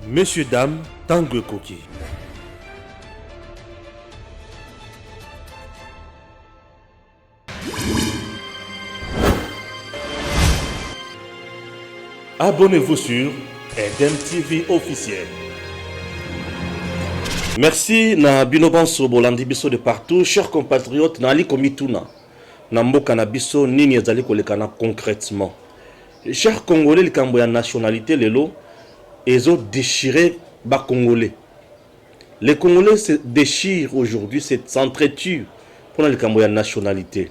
Messieurs, dames, Tango Koki. Abonnez-vous sur Eden TV officiel. Merci na binobanso bolandi biso de partout, chers compatriotes, nali komituna. Namboka na biso nini ezali kolekana concrètement. Chers Congolais, likambo ya nationalité lelo ezo déchiré ba Congolais. Les Congolais se déchirent aujourd'hui, s'entretuent pour likambo ya nationalité.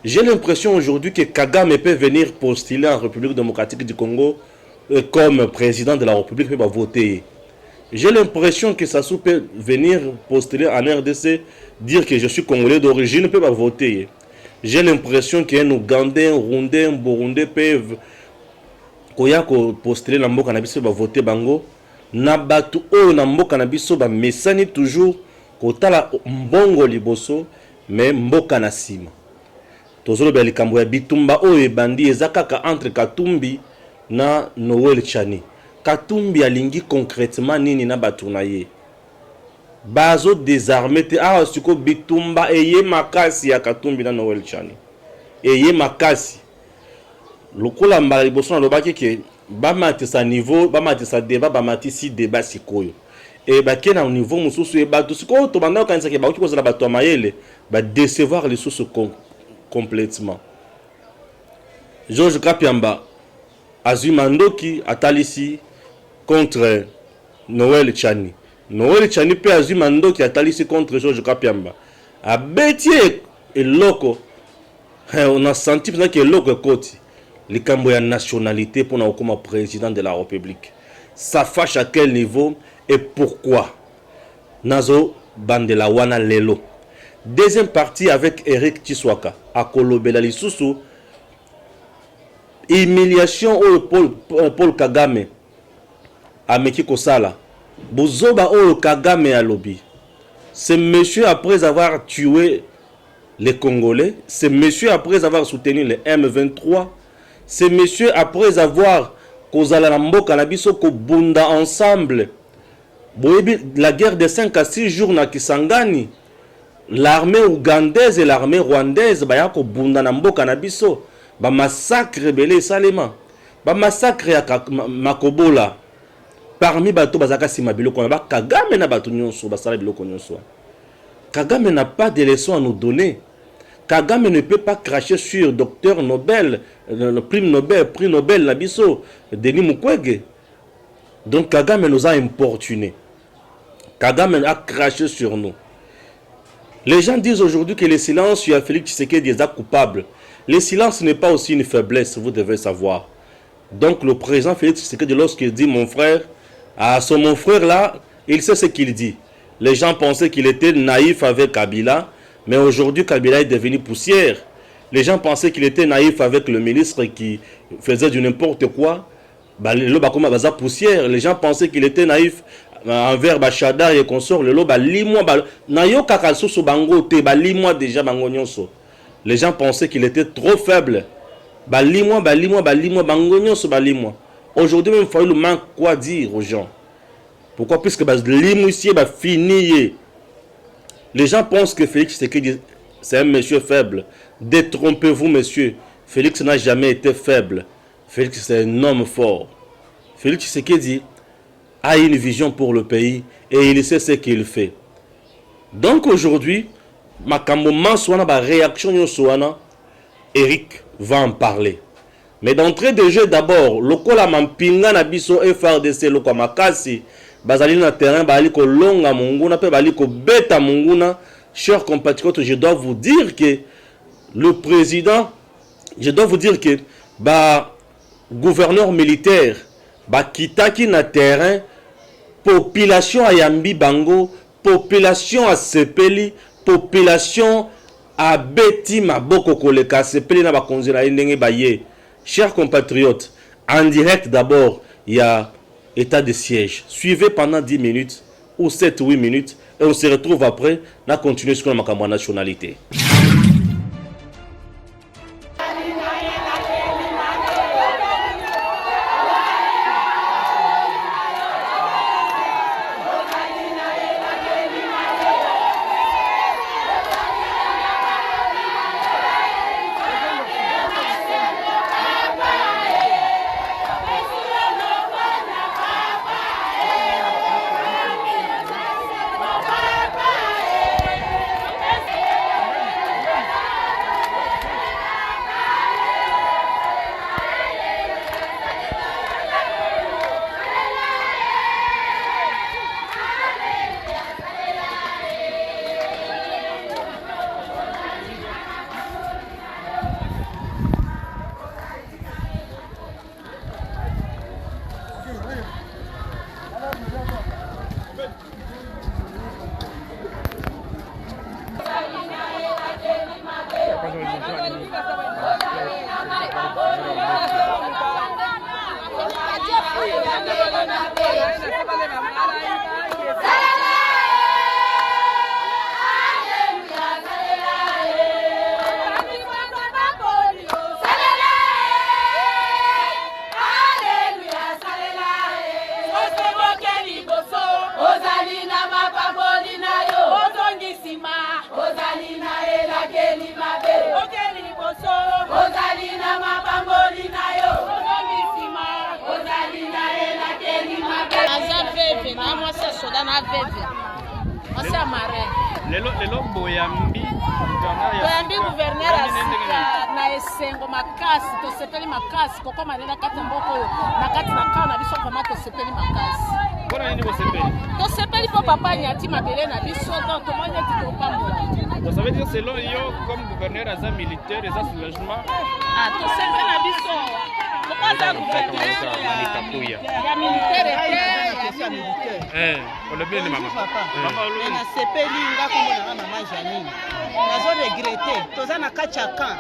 J'ai l'impression aujourd'hui que Kagame peut venir postuler en République démocratique du Congo comme président de la République, peut voter. J'ai l'impression que Sassou peut venir postuler en RDC, dire que je suis Congolais d'origine, peut pas voter. J'ai l'impression qu'un Ougandais, un Rwandais, un Burundais peuvent postuler dans le cannabis, va voter bango. Nabatu o na mboka na biso ba mesani toujours kotala mbongo liboso mais mboka na sima. Tozolo beli kambo ya bitumba o ebandi ezakaka entre Katumbi na Noël Chani. Katumbi alingi concrètement nini na batu na ye. Bazo désarmé te siko bitumba eye makasi ya Katumbi na Noël Chani. Eye makasi. Lokola mbala liboso na lobaki ke bamati sa niveau, bamati sa débat, bamati si débat sikoyo. Et baké na niveau mususu e batu sikoyo to banda kanisa ke ba ki kozala batu mayele ba décevoir les sources complètement. Georges Kapiamba azui mandoki atalisi contre Noël Chani. Noël Chani pe azui mandoki atalisi contre Georges Kapiamba. A betie et loco. On a senti que loco koti. Les Cambodgiens nationalité pour nous comme président de la République. Ça fâche à quel niveau et pourquoi? Nazo Bandela Wana Lelo. Deuxième partie avec Eric Tshisekedi à Kolobela Lisusu. Humiliation au Paul Kagame à Mekiko Sala. Bozoba au Kagame à lobby. Ce monsieur après avoir tué les Congolais, ce monsieur après avoir soutenu les M23. Ces messieurs, après avoir causé la mboka na biso ko bunda ensemble, la guerre de 5 à 6 jours na Kisangani, l'armée ougandaise et l'armée rwandaise baya ko bunda na mboka na biso, ba massacre belé salema, ba massacre ya Makobola. Parmi bato bazaka sima biloko na ba Kagame na bato nyonso basala biloko nyonso. Kagame n'a pas de leçons à nous donner. Kagame ne peut pas cracher sur docteur Nobel, le prix Nobel, Nabiso, Denis Mukwege. Donc Kagame nous a importunés. Kagame a craché sur nous. Les gens disent aujourd'hui que le silence sur Félix Tshisekedi est coupable. Le silence n'est pas aussi une faiblesse, vous devez savoir. Donc le président Félix Tshisekedi, lorsqu'il dit mon frère, mon frère là, il sait ce qu'il dit. Les gens pensaient qu'il était naïf avec Kabila. Mais aujourd'hui, Kabila est devenu poussière. Les gens pensaient qu'il était naïf avec le ministre qui faisait du n'importe quoi. Poussière. Les gens pensaient qu'il était naïf envers Bachadar et consorts. Les gens pensaient qu'il était trop faible. Aujourd'hui, même, il faut quoi dire aux gens. Pourquoi? Puisque fini. Les gens pensent que Félix Tshisekedi, c'est un monsieur faible. Détrompez-vous, monsieur. Félix n'a jamais été faible. Félix, c'est un homme fort. Félix Tshisekedi a une vision pour le pays et il sait ce qu'il fait. Donc aujourd'hui, ma réaction, Eric va en parler. Mais d'entrée de jeu, d'abord, lokola mampinga na biso FRDC loko makasi. Bazali na terrain baliko longa munguna pe baliko beta munguna. Chers compatriotes, je dois vous dire que le président, je dois vous dire que gouverneur militaire kitaki na terrain, population a yambi bango, population a sepeli, population a beti maboko koleka sepeli na bakonzela ndenge baye. Chers compatriotes, en direct d'abord, il y a état de siège. Suivez pendant 10 minutes ou 7-8 minutes et on se retrouve après. On a continué sur la nationalité. Lelo boyambi gouverneur asika na esengo makasi tosepeli makasi koko manena kati mboko oyo na kati na kana biso vraiment tosepeli makasi mpona nini bosepeli tosepeli mpo papa nyati mabele na biso donc tomoni neti topambola. Donc ça veut dire selon yo comme gouverneur aza militaire eza soulagement tosepeli na biso pourquoi aza gouverneur ya militaire te olobi ni mama nasepeli nga komonanga mama Janine nazoregrete toza na kati ya camp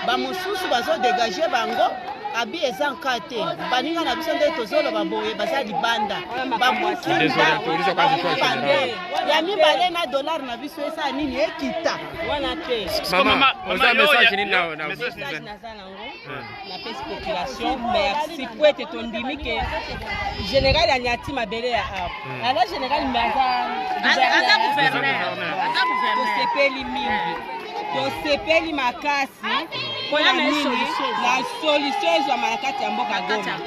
bamosusu bazodégage bango abi eza nka te baninga na biso nde tozoloba boye baza libanda bamukinda ya mibale na dollar na biso eza nini ekita wana te oza message nini naza nango napesi population merci po ete tondimi ke général anyati mabele ya apo ala général mbe aza gouverneur tosepeli mingi tosepeli makasi mpona nini na solution ezwama na kati ya mboka Goma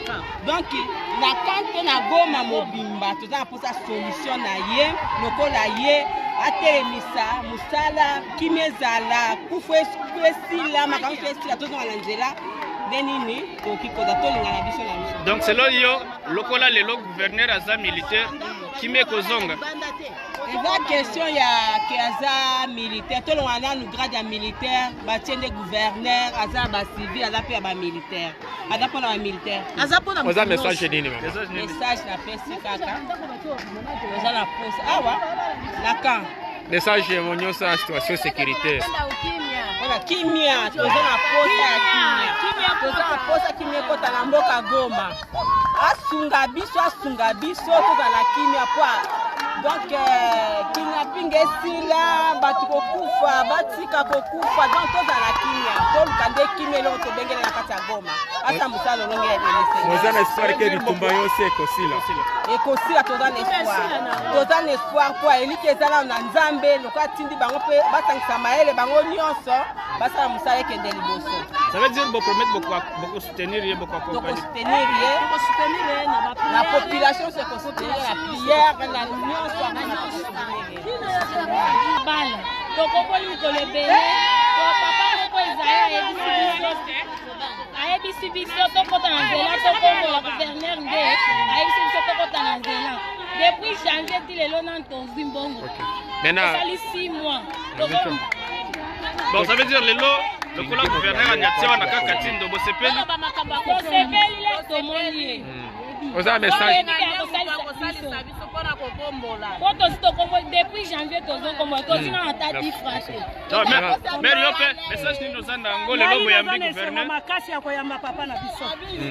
donc na kante na Goma mobimba toza na mposa solution na ye lokola ye atelemisa mosala kimi ezala kufu esila makambo esila tozonga na nzela nde nini tokoki koza tolinga na biso na biso. Donc selon yo lokola lelo gouverneur aza militaire kimi ekozonga eza question ya ke aza militaire tolonga nanu grade ya militaire batie nde gouverneur aza bacivil aza mpe ya bamilitaire aza mpona bamilitaire oza message nini message napesi kaka oza na pose awa na camp message mo nyonso ya situation sécuritaire wana kimia toza na posa ya kimia toza na posa kimia ekota na mboka Goma asunga biso tozala kimia po donc kidnapping esila bato kokufa batika kokufa donc tozala kimia toluka nde kimia eloko tobengele na kati ya Goma ata mosala olonge oza na espoir ke bitumba yonse ekosila toza na espoir po eliki ezala na nzambe lokola tindi bango mpe batangisa mayele bango nyonso basala mosala ekende liboso. Ça veut dire beaucoup soutenir et beaucoup accompagner. La population se soutenir la prière, la union soit bala. Donc on peut lui coller papa ko Isaiah ayebisi biso tokota na nzela tokombola gouverneur nde ayebisi biso tokota na nzela depuis janvier ti lelo na tozwi mbongo ezali 6 mois. Bon, ça veut dire le gouverneur a na kaka tindo bosepeli le tomoni oza message depuis janvier tozokombola tozina na ta 10 francs mère yo pe message nini ozanda ngo lelo boyambi gouverneur makasi ya koyamba papa na biso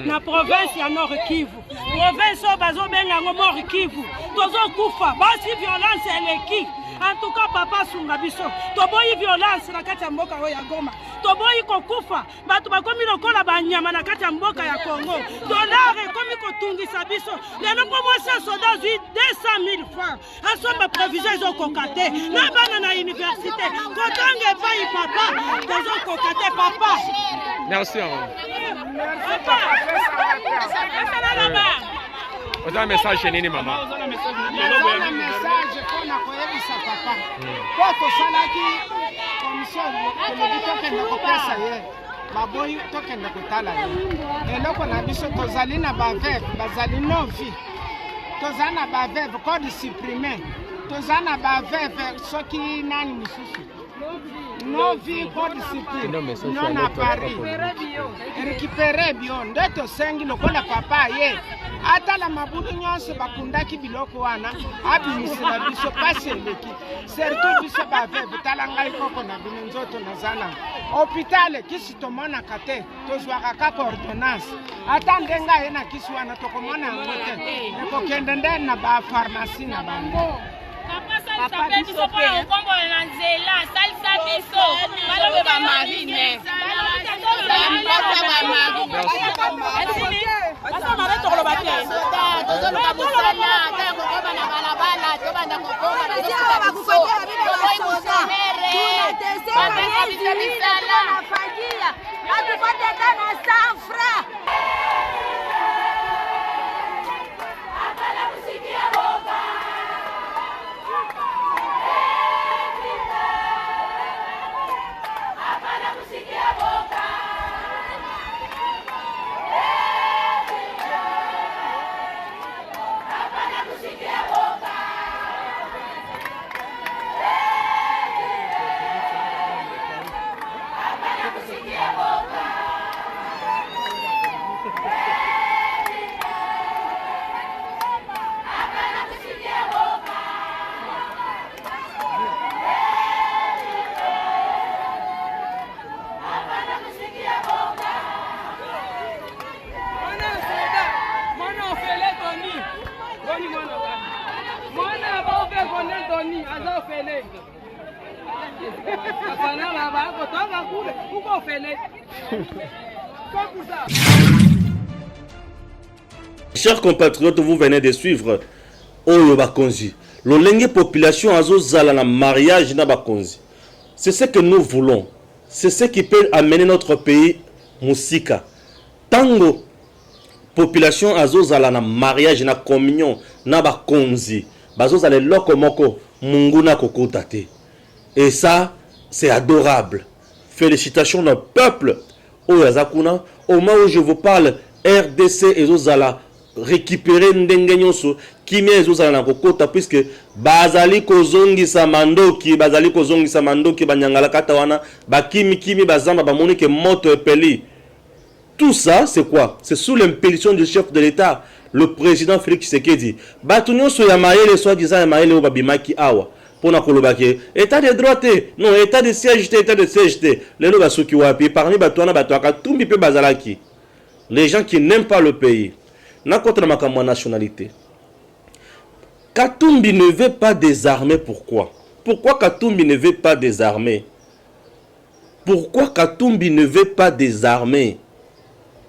na province ya Nord Kivu province oyo bazobenga ngo Nord Kivu tozokufa basi violence eleki. En tout cas, papa sunga biso. Toboyi violence na kati ya mboka oyo ya Goma. Toboyi kokufa. Batu bakomi lokola banyama na kati ya mboka ya Congo. Dollar ekomi kotungisa biso. Lelo po mwasi soda zui 200,000 francs. Asomba provision ezo kokate. Na bana na université. Kotange pai papa. Tozo kokate papa. Merci. Papa. Oza message nini mama? Oza message pona koyebisa papa. Po tosalaki commission koleki tokende kopesa ye. Baboyi tokende kotala ye. Eloko na biso tozali na baveve bazali novi. Tozali na baveve code supprimé. Tozali na baveve soki nani misusu. non vie code discipline non à Paris récupérer bio ndeto sengi lokola papa ye ata la mabudu nyonso bakundaki biloko wana abimisela biso pasi eleki surtout biso baveve tala ngai koko na bino nzoto nazana hôpital kisi tomonaka te tozwaka kaka ordonnance ata ndenga ye na kisi wana tokomona yango te ekokende nde na bapharmacie na bango Papa biso po na kombo na nzela salisa biso balobi ba marine Chers compatriotes, vous venez de suivre Oyo Bakonzi. L'olenge population azozala na mariage na Bakonzi. C'est ce que nous voulons. C'est ce qui peut amener notre pays musika. Tango population azozala na mariage na communion na Bakonzi. Bazozala loko moko munguna kokotate. Et ça, c'est adorable. Félicitations au peuple. Oyo Azakuna, au moment où je vous parle, RDC et Zozala récupérer ndenge nyonso kimia ezozala na kokota puisque bazali kozongisa mandoki banyangala kata wana bakimi bazamba bamoni ke moto epeli. Tout ça c'est quoi? C'est sous l'impulsion du chef de l'État, le président Félix Tshisekedi. Batu nyonso ya maele soi-disant ya maele o babimaki awa pona kolobake état de droit non état de siège état de siège lelo basoki wapi parmi batu wana batu akatumbi pe bazalaki les gens qui n'aiment pas le pays. Na contre ma nationalité. Katumbi ne veut pas désarmer. Pourquoi? Pourquoi Katumbi ne veut pas désarmer? Pourquoi Katumbi ne veut pas désarmer?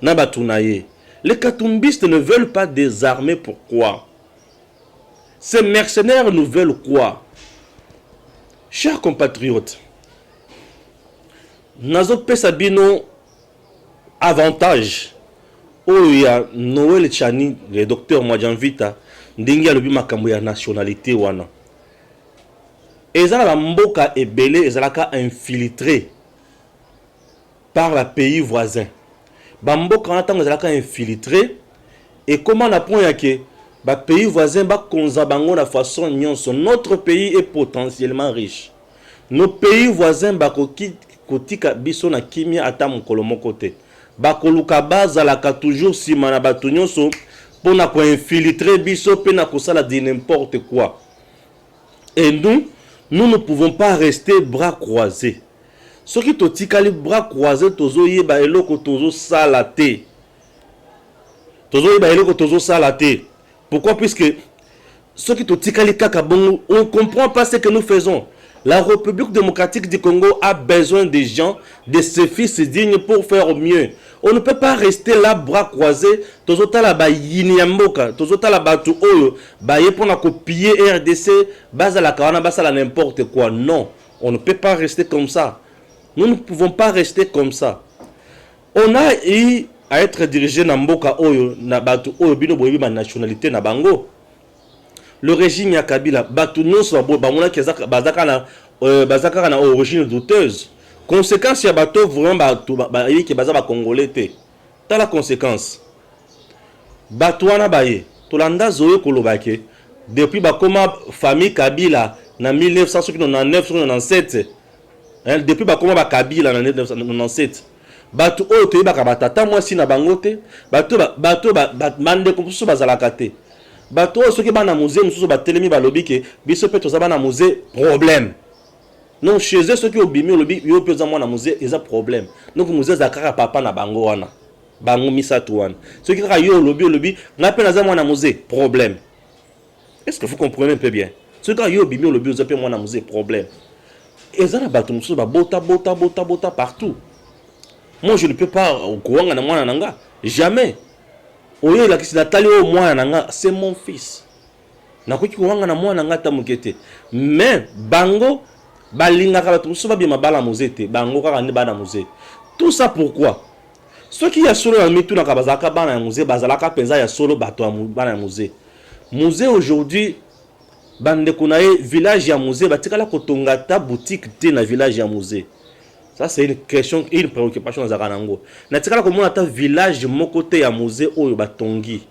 Nabatunaye. Les Katumbistes ne veulent pas désarmer. Pourquoi? Ces mercenaires nous veulent quoi? Chers compatriotes, Nazo Pesabino avantage. Oh, il y a Noël Chani, le docteur Mwadjanvita, ndingi alobi makambo ya nationalité wana. Ezala la mboka ebele ezalaka infiltré par le pays voisin. Ba mboka wana tango ezalaka infiltré et comment on apprend ya ke ba pays voisin ba konza bango na façon nyonso. Notre pays est potentiellement riche. Nos pays voisins ba kotika biso na kimia ata mokolo moko te. Bakoluka bazalaka toujours sima na bato nyonso pona ko infiltrer biso pe na kosala di n'importe quoi. Et nous ne pouvons pas rester bras croisés. Ce qui totikali bras croisés tozo yeba eloko tozo salate. Tozo yeba eloko tozo salate. Pourquoi? Puisque ce qui totikali kaka bongo, on comprend pas ce que nous faisons. La République démocratique du Congo a besoin des gens, de ses fils dignes pour faire mieux. On ne peut pas rester là bras croisés. Tozota la ba yiniamboka, tozota la batu oyo, ba yepona copier RDC, basa la kawana, basa la n'importe quoi. Non, on ne peut pas rester comme ça. Nous ne pouvons pas rester comme ça. On a eu à être dirigé na mboka oyo, na batu oyo bino boyebi ma nationalité na bango. Le régime ya Kabila, batu nyonso bamona kezaka bazaka na origine douteuse. Conséquence ya bato vraiment batu bayi ke baza ba congolais te. Ta la conséquence. Batu wana baye, tolanda zoyo kolobake depuis ba koma famille Kabila na 1999 97. Depuis comment Kabila en 1997. Bato oyo toyebaka batata mwasi na bango te, bato mande kompusu bazalaka te. Bato oyo soki bana musée mosusu batelemi balobi ke biso pe toza bana musée problème. Non, chez eux ceux qui obimi lobi yo pe za mwana musée eza problème. Donc musée za kaka papa na bango wana. Bango misatu wana. Ceux qui kaka yo lobi na pe na za mwana musée problème. Est-ce que vous comprenez un peu bien? Ceux qui yo obimi lobi za pe mwana musée problème. Eza na bato mosusu ba bota partout. Moi, je ne peux pas kouanga na mwana nanga. Jamais. Oyo la kisi natali o mwana nanga, c'est mon fils. Nakoki kouanga na mwana nanga ta mukete. Mais bango balinga ka batu so ba bima bala muzete, bango kaka ni bana musée. Tout ça pourquoi? Ceux qui ya solo na mitu na kabazaka bana ya musée, bazalaka penza ya solo bato ya bana ya musée. Musée aujourd'hui bande kunaye village ya musée batikala kotonga ta boutique te na village ya musée. Ça c'est une question, une préoccupation dans Zaranango. Natikala comment ata village mon côté ya musée oyo batongi.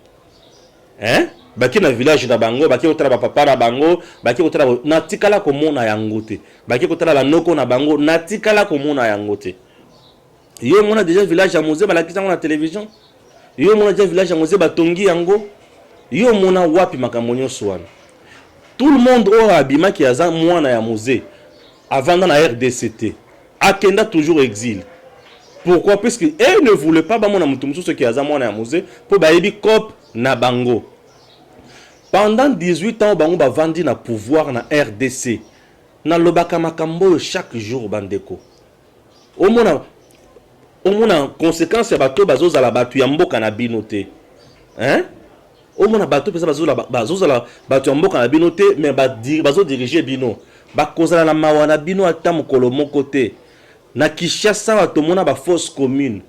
Hein? Baki na village na bango, baki kotala papa na bango, baki kotala natikala comment na yangote. Baki kotala la noko na bango, natikala comment na yangote. Yo mona déjà village ya musée balakisa na télévision. Yo mona déjà village ya musée batongi yango. Yo mona wapi makambo nyonso wana. Tout le monde oyo abima ki aza mwana ya musée avant dans la RDCT. Akenda toujours exil. Pourquoi? Parce que elle ne voulait pas mon amutumsu ce qui a zamona ya musée pour baebi cop na bango. Pendant 18 ans bango ba vandi na pouvoir na RDC. Na lobaka makambo chaque jour bandeko. Au mona conséquence ya bato bazoza la batu ya mboka na binote. Hein? Au mona bato pesa bazoza la batu ya mboka na binote mais bazo diriger bino. Bakozala na mawana bino ata mokolo moko te. Na Kinshasa bato mona ba fausse commune.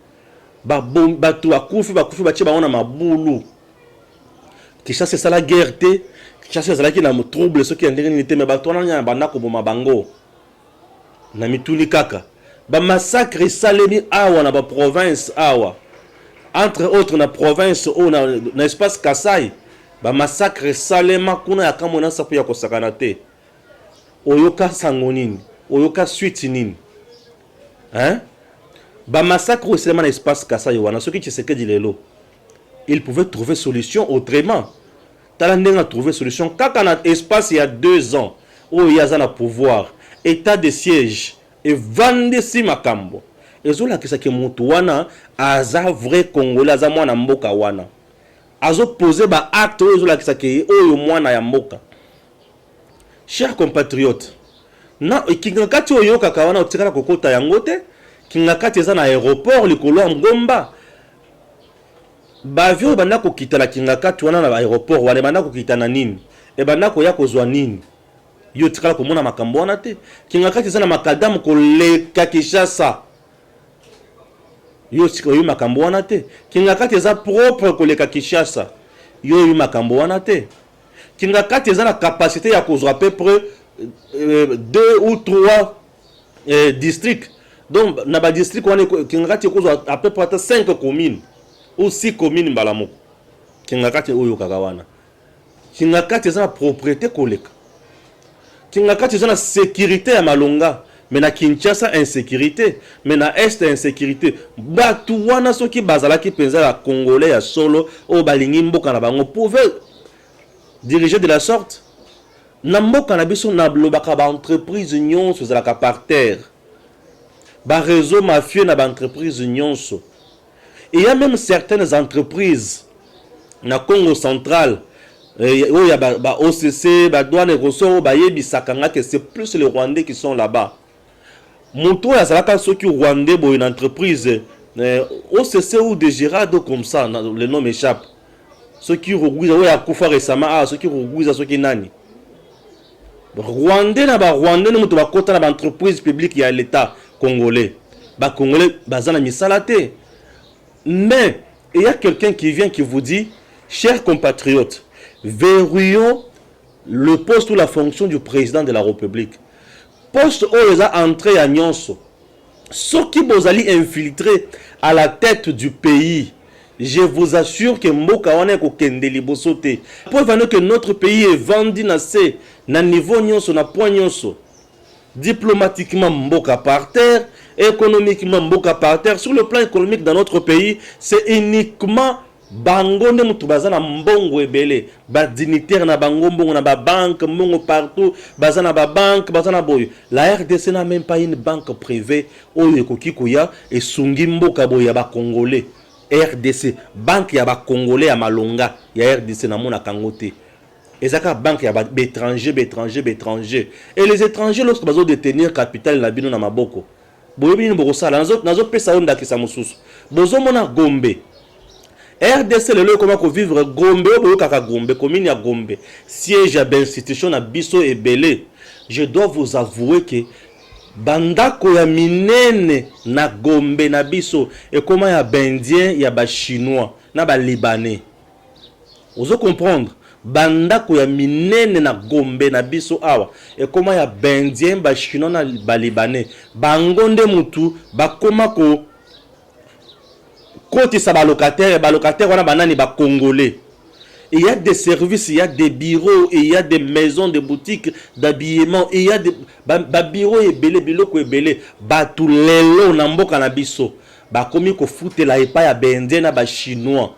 Bato akufi batie bango na mabulu. Kinshasa c'est la guerre te. Kinshasa c'est la qui na trouble ceux qui en dernier te mais bato na banda ko boma bango. Na mituli kaka. Ba massacre salemi awa na ba province awa. Entre autres na province ou na espace Kasai. Ba massacre salema kuna ya kamona sapu ya kosakana te. Oyoka sangonini, oyoka suite nini. Hein? Ba massacre au cinéma l'espace Kasai wana ceux qui tseke dilelo. Ils pouvaient trouver solution autrement. Talande a trouvé solution kaka na espace il y a 2 ans où il y a na pouvoir, état de siège et vende si makambo. Ezola kisa ke mutu wana aza vrai congolais aza mwana mboka wana. Azo poser ba acte ezola kisa ke oyo mwana ya mboka. Chers compatriotes, na kingakati oyo kaka wana otikala kokota yango te, kingakati eza na aéroport likolo ya Ngomba. Bavio banda kokita la kingakati wana na aéroport wana banda kokita na nini? E banda ko ya kozwa nini? Yo tikala komona makambo wana te. Kingakati eza na makadamu koleka Kinshasa. Yo tikala yo makambo wana te. Kingakati eza propre koleka Kinshasa. Yo makambo wana te. Kingakati eza la capacité ya kozwa à peu près 2 ou 3 districts. Donc na ba district wana kingakati kozwa à peu près 5 communes ou 6 communes mbalamoko. Kingakati oyo kakawana. Kingakati eza la propriété koleka. Kingakati eza la sécurité ya malonga. Mais na Kinshasa insécurité, mais na Est insécurité. Batu wana soki bazalaki penza la Congolais ya solo o balingi mboka na bango pouvait diriger de la sorte. Namboka na biso na blobaka ba entreprise nyonso zalaka par terre. Ba réseau mafieux na ba entreprise nyonso. Et il y a même certaines entreprises na Congo central où il y a ba OCC, ba douane Rosso, ba yebisaka que c'est plus les Rwandais qui sont là-bas. Monto ya zalaka soki Rwandais bo une entreprise OCC ou de Girado comme ça, le nom m'échappe. Ceux qui reguisent, ouais, à Koufa récemment, ceux qui reguisent, ceux qui nani. Rwandais, Rwandais, nous avons côté de l'entreprise publique, il y a l'État congolais. Bah, Congolais, bazana misalate. Mais, il y a quelqu'un qui vient qui vous dit, chers compatriotes, verrouillons le poste ou la fonction du président de la République. Poste où ils ont entré à Nyonso. Ceux qui vous allez infiltrer à la tête du pays. Je vous assure que Mboka wana ko kende liboso te. Pour que notre pays est vendu na niveau nyonso na point nyonso. Diplomatiquement, mboka par terre. Économiquement, mboka par terre. Sur le plan économique dans notre pays, c'est uniquement bango nde mutu baza na mbongo ebele ba dignitaire na bango mbongo na ba banque mbongo partout baza na ba banque baza na boyo. La RDC n'a même pas une banque privée oyo ekoki koya esungi mboka boyo ya ba congolais. RDC banque ya ba congolais ya malonga ya RDC na mona kangote. Ezaka banque ya ba étranger et les étrangers lorsque bazo détenir capital na bino na maboko boyo bino boko sala nazo pesa onda kisa mususu bozo mona Gombe RDC le comment ko vivre Gombe boyo kaka Gombe commune ya Gombe siège à l'institution na biso ebele. Je dois vous avouer que bandako ya minene na Gombe na biso et comment ya bendien ya ba chinois na ba libanais. Vous comprendre bandako ya minene na Gombe na biso awa et comment ya bendien ba chinois na ba libanais bangonde mutu ba koma ko côté ça ba locataire wana banani ba congolais. Il y a des services, il y a des bureaux, et il y a des maisons, des boutiques d'habillement, il y a des bureaux et belé, biloko et belé, tout lelo na mboka na biso. Ba komi ko foute la epa ya bendien na ba chinois.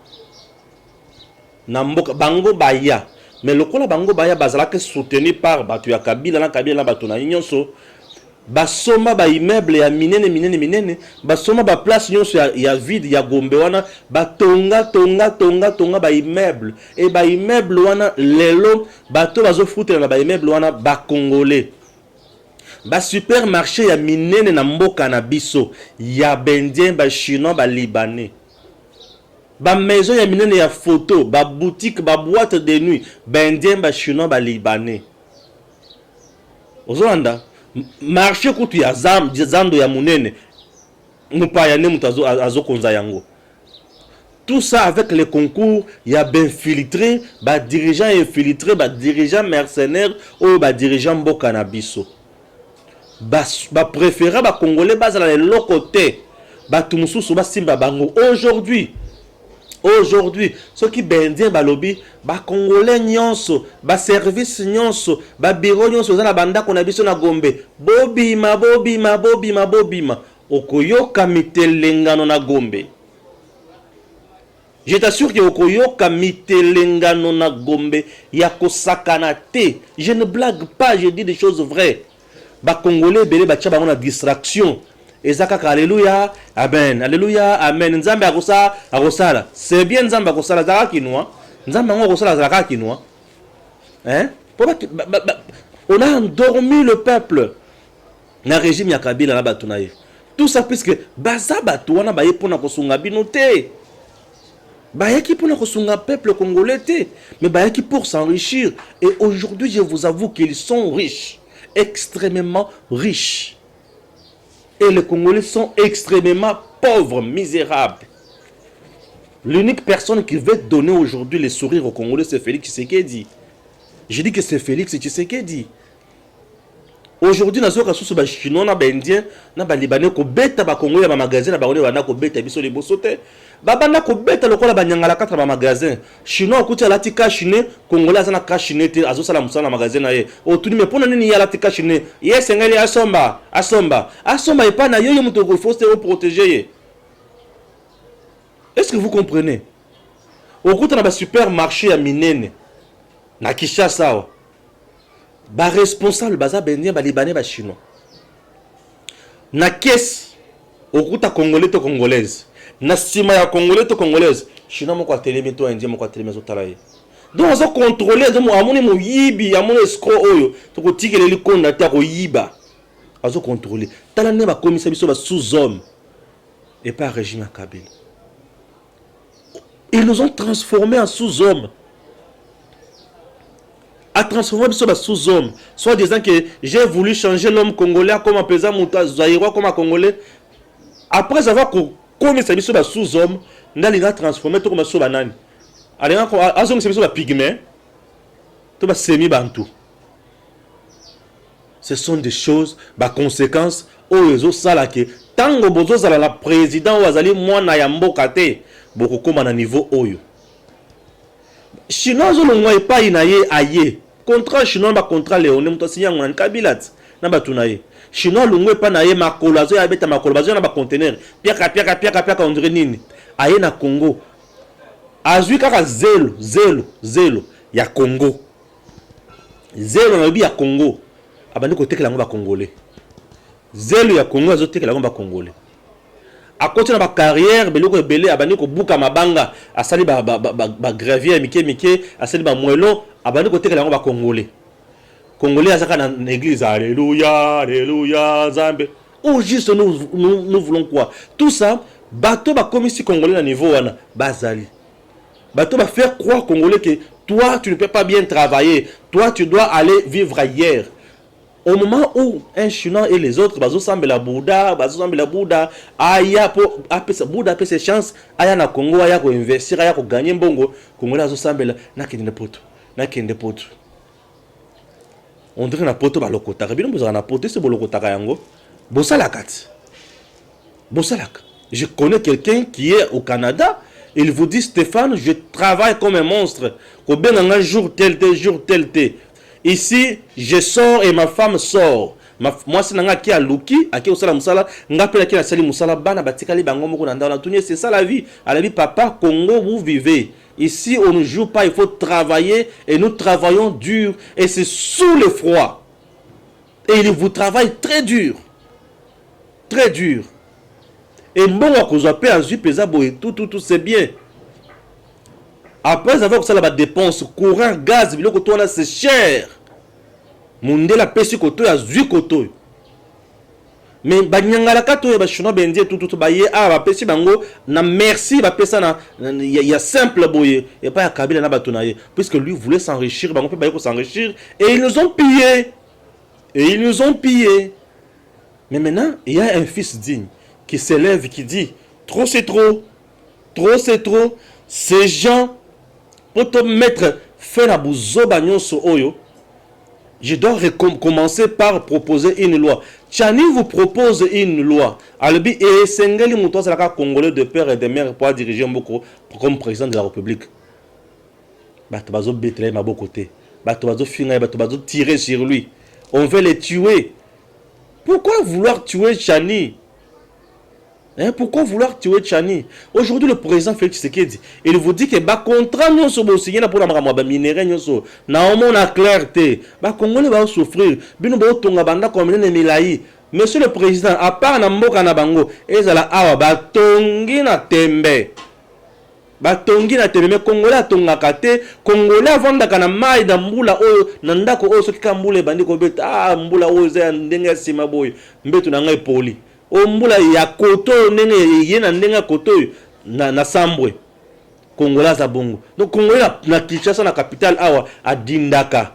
Na mboka bango baya. Mais lokola bango baya bazala ke soutenu par batu ya Kabila na batu na nyonso. Basoma ba immeuble ya minene basoma ba place nyonso ya vide ya Gombe wana batonga ba immeuble et ba immeuble wana lelo bato bazo foutre na ba immeuble wana ba congolais ba supermarché ya minene na mboka na biso ya bendien ba chinois ba libanais ba maison ya minene ya photo ba boutique ba boîte de nuit bendien ba chinois ba libanais ozolanda marché kutu ya zando ya munene mupaya ne mutazo azokonza yango. Tout ça avec les concours ya infiltré ba dirigeants infiltrés ba dirigeants mercenaires ou ba dirigeants mboka na biso ba préférer ba congolais bazala les locotés ba tumususu ba simba bango. Aujourd'hui, ceux qui bendien balobi, ba congolais nyonso, ba service nyonso, ba bureau nyonso za na banda kona biso na Gombe. Bobima. Okoyoka mitelengano na Gombe. Je t'assure que okoyoka mitelengano na Gombe yako sakana te. Je ne blague pas, je dis des choses vraies. Ba congolais belé ba tchaba na distraction. Ezaka alléluia, amen, alléluia, amen. Nzambe akosala. C'est bien Nzambe akosala zaka kinwa. Nzambe ngo akosala zaka kinwa. Hein? On a endormi le peuple. Na régime ya Kabila na batu na ye. Tout ça puisque baza batu wana baye pona kosunga bino te. Baye ki pona kosunga peuple congolais te, mais baye ki pour s'enrichir. Et aujourd'hui, je vous avoue qu'ils sont riches, extrêmement riches. Et les Congolais sont extrêmement pauvres, misérables. L'unique personne qui veut donner aujourd'hui les sourires aux Congolais, c'est Félix Tshisekedi. Je dis que c'est Félix Tshisekedi. Aujourd'hui, nous avons des Chinois, des Indiens, des Libanais, des bêtes, des Congolais, des magasins, des bêtes, des bossotés. Babana ko beta lokola banyangala katra ba magasin chinois okuti alati kashine congolais azana kashine te azosala musala magasin na ye otuni me pona nini yalati kashine yes ngeli asomba epa na yo muto ko faut se protéger ye. Est-ce que vous comprenez? Okuti na ba supermarché ya minene na Kinshasa ba responsable baza bendien ba libanais ba chinois na caisse okuta congolais to congolaise na sima ya congolais to congolaise chinois moko atelemi to indien moko atelemi zotala ye. Donc on a contrôlé amoni mo yibi amoni escroc oyo to ko tikele likonda ta ko yiba azo contrôler tala ne ba komisa biso ba sous-hommes et pas régime Kabila. Ils nous ont transformés en sous-hommes. A transformé biso ba sous-hommes, soit disant que j'ai voulu changer l'homme congolais comme un paysan mouta zaïrois comme un congolais. Après avoir comme ça biso ba sous-homme, ndalinga transformer to comme so banani. Alinga ko azo biso ba pygmée, to ba semi bantu. Ce sont des choses ba conséquences au réseau sala que tango bozo zala la président ou azali mwana ya mboka te, boko koma na niveau oyo. Chinois zo longwa epai na ye aye. Contrat chinois ba contrat léoné muto signa ngwana Kabila. na batunaye chinois lungwe pa na ye makolo azo ya beta makolo bazo na ba conteneur piaka on dirait nini aye na Congo azui kaka zelo ya Congo zelo na bi ya Congo abandi ko tekela ngo ba congolais zelo ya Congo azo tekela ngo ba congolais à côté de ma carrière beloko ebele abandi ko buka mabanga asali ba gravier mike asali ba moelo abandi ko tekela ngo ba congolais azaka na l'église alléluia Zambe ou juste nous voulons quoi tout ça bateau ba commissi congolais na niveau wana bazali bateau ba faire croire congolais que toi tu ne peux pas bien travailler, toi tu dois aller vivre ailleurs. Au moment où un chinois et les autres bazo semble la Bouddha aya po apesa Bouddha apesa chance aya na Congo aya ko investir aya ko gagner mbongo Congolais bazo semble na kende poto on dirait na poto ba lokota bino bozana na poto c'est bolokota yango bosalaka je connais quelqu'un qui est au Canada. Il vous dit Stéphane, je travaille comme un monstre. Au bien un jour tel. Ici, je sors et ma femme sort. Moi, c'est nanga qui a luki, à qui au sala musala, ngapela qui a sali musala bana batikali bango moko na ndala tunye, c'est ça la vie. À la vie papa, Congo vous vivez. Ici, on ne joue pas, il faut travailler et nous travaillons dur et c'est sous le froid. Et il vous travaille très dur. Très dur. Et bon, à cause de la paix, tout, c'est bien. Après avoir ça, la dépense, courant, gaz, c'est cher. Monde la paix, c'est côté, à côté. Mais, banyangala kato, ba chino bendie, tout, baye, ba pesi bango, na merci, ba pesa na, y a simple boye, et pas à Kabila na batonaye. Puisque lui voulait s'enrichir, bango peut baye s'enrichir, et ils nous ont pillé. Mais maintenant, il y a un fils digne qui s'élève, qui dit trop c'est trop, ces gens pour te mettre faire la bouzo bagnon sur oyo. Je dois commencer par proposer une loi. Tchani vous propose une loi. Albi et Sengeli Moutoua c'est la Congolais de père et de mère pour diriger Mboko comme président de la République. Batobazo Betlem à beau côté. Batobazo Finga, Batobazo tirer sur lui. On veut les tuer. Pourquoi vouloir tuer Tchani? Pourquoi vouloir tuer Tchani? Aujourd'hui, le président Félix Tshisekedi, il vous dit que le contrat nous sommes signé pour la minérale, nous sommes na clarté. Les Congolais vont souffrir. Monsieur le président, à part na mboka na bango, ezala awa batongi na tembe. Batongi na tembe, mais Congolais atongaka te, Congolais avandaka na mai da mbula oyo, na ndako oyo soki ka mbula ebandi ko beta, mbula oyo za ndenge sima boy, mbetu na ngai poli. Ombula ya koto nenge yena ndenga koto na sambwe Congolais za bongo. Donc Congolais na Kinshasa na capitale awa adindaka.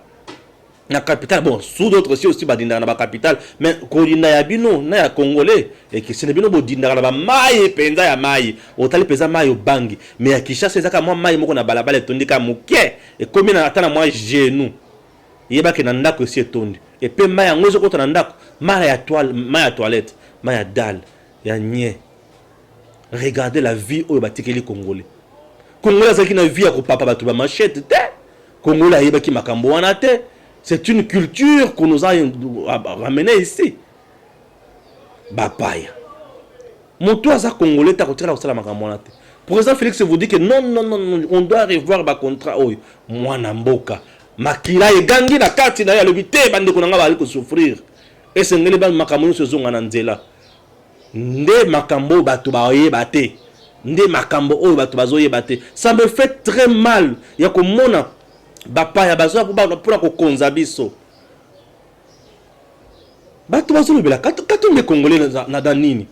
Na capitale bon sous d'autres aussi badindaka na ba capitale mais kodinda ya bino na ya Congolais et que c'est bino bodindaka na ba mai penza ya mai. Otali penza mai obangi mais ya Kinshasa ezaka moi mai moko na balabala tondika muke et combien na atana moi genou. Yeba ke na ndako aussi etondi. Et pe mai ngozo kota na ndako mai ya toilette. Maya dal, ya nye. Regardez la vie au batikeli Congolais. Congolais qui na vie à papa batuba machette te. Congolais yeba ki makambo wana te. C'est une culture qu'on nous a ramené ici. Bapaya. Moto aza Congolais ta kotira osala makambo wana te. Président Félix vous dit que non, on doit revoir ba contrat oyo. Mwana mboka. Makila egangi na kati na ya lobité bande ko nanga bali ko souffrir. Et c'est ngeli ba makambo so zonga na nzela. Nde makambo bato ba oyeba te. Nde makambo oyo bato bazoyeba te. Ça me fait très mal ya ko mona bapa ya bazo pour ko konza biso. Bato bazolobela kato me congolais na danini.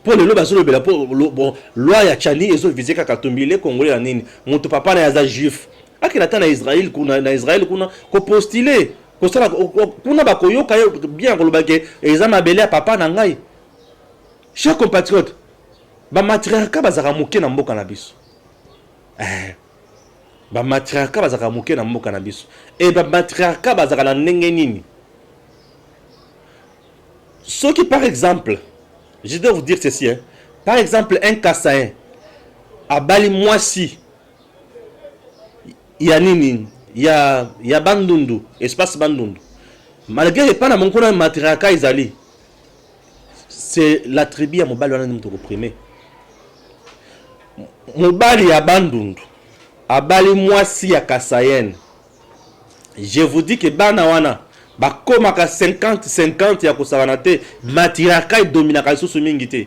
Pour le bazolobela pour bon loi ya Tchani ezo viser ka katombile congolais na nini. Moto papa na ya juif. Akina ta na Israël kuna ko postuler. Kuna bakoyoka bien kolobake eza mabele ya papa na ngai. Chers compatriotes, ba matriarcat bazaka moke na mboka na biso. Ba matriarcat bazaka moke na mboka na biso. Et ba matriarcat bazaka na ndenge nini? Ce qui par exemple, je dois vous dire ceci par exemple un Kassaïen à Bali Mwasi. Il y a nini? Il y a Bandundu, espace Bandundu. malgré pas na monkona matriarcat izali, c'est la tribu ya mobali wana mutu reprimé. Mobali ya bandundu abali mwasi ya Kasayene. Je vous dis que bana wana bakomaka 50-50 ya kosabana te, matriarcat dominaka lisusu mingi te.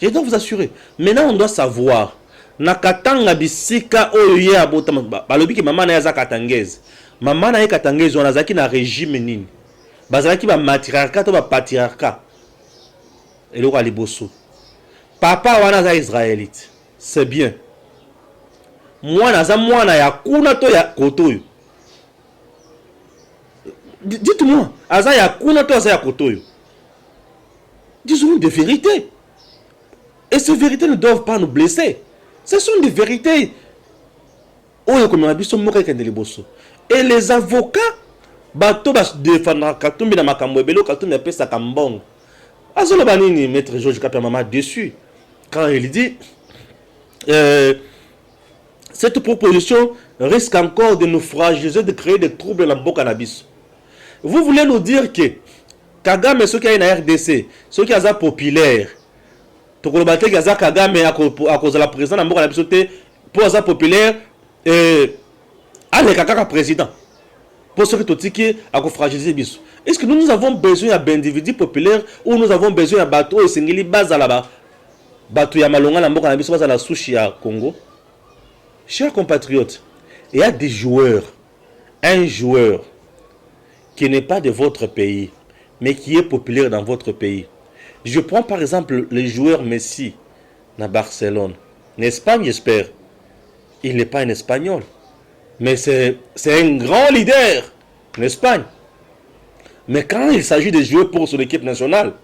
Je dois vous assurer. Maintenant on doit savoir na katanga bisika oyo ye abota balobi ke mama na yaza katangeze. Mama na ye katangeze wana zaki na régime nini? Bazalaki ba matriarcat to ba patriarcat. Eloko aliboso. Papa wana za israélite. C'est bien. Mwana za mwana ya kuna to ya kotoyo. Dites-moi, aza ya kuna to aza ya kotoyo. Disons des vérités. Et ces vérités ne doivent pas nous blesser. Ce sont des vérités. Et les avocats, bato ba défendre Katumbi na makambo ebelo Katumbi apesa kambongo. Azolo banini maître Georges Kapia dessus quand il dit cette proposition risque encore de nous fragiliser, de créer des troubles dans le cannabis. Vous voulez nous dire que Kagame, ceux qui ont une RDC, ceux qui sont populaires, Tokolobate qui ont Kagame à cause de la présidence dans le cannabis, pour être populaire, allez, Kaka président. Pour ceux qui ont fragiliser bis. Est-ce que nous avons besoin d'individus populaires ou nous avons besoin de bateaux et singili base là-bas? Bateau Yamalonga, la cannabis, base à la sushi à Congo. Chers compatriotes, il y a des joueurs, un joueur qui n'est pas de votre pays, mais qui est populaire dans votre pays. Je prends par exemple le joueur Messi à Barcelone. En Espagne, j'espère. Il n'est pas un Espagnol, mais c'est un grand leader en Espagne. Mais quand il s'agit de jouer pour son équipe nationale,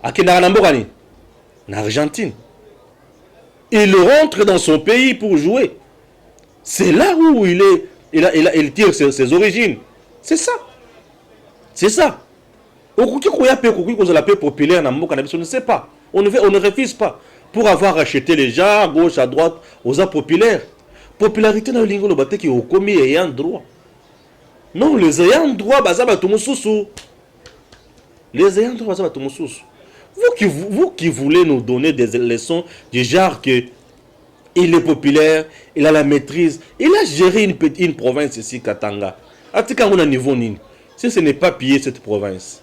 à Kenarambogani, en Argentine, il rentre dans son pays pour jouer. C'est là où il tire ses origines. C'est ça. C'est ça. On ne sait pas. On ne refuse pas. Pour avoir acheté les gens à gauche, à droite, aux gens populaires. Popularité dans le lingo, le qui est commis ayant droit. Non, les ayants droit, les ayants droit, vous qui voulez nous donner des leçons du genre que il est populaire, il a la maîtrise, il a géré une province ici, Katanga. À niveau nini. Si ce n'est pas piller cette province.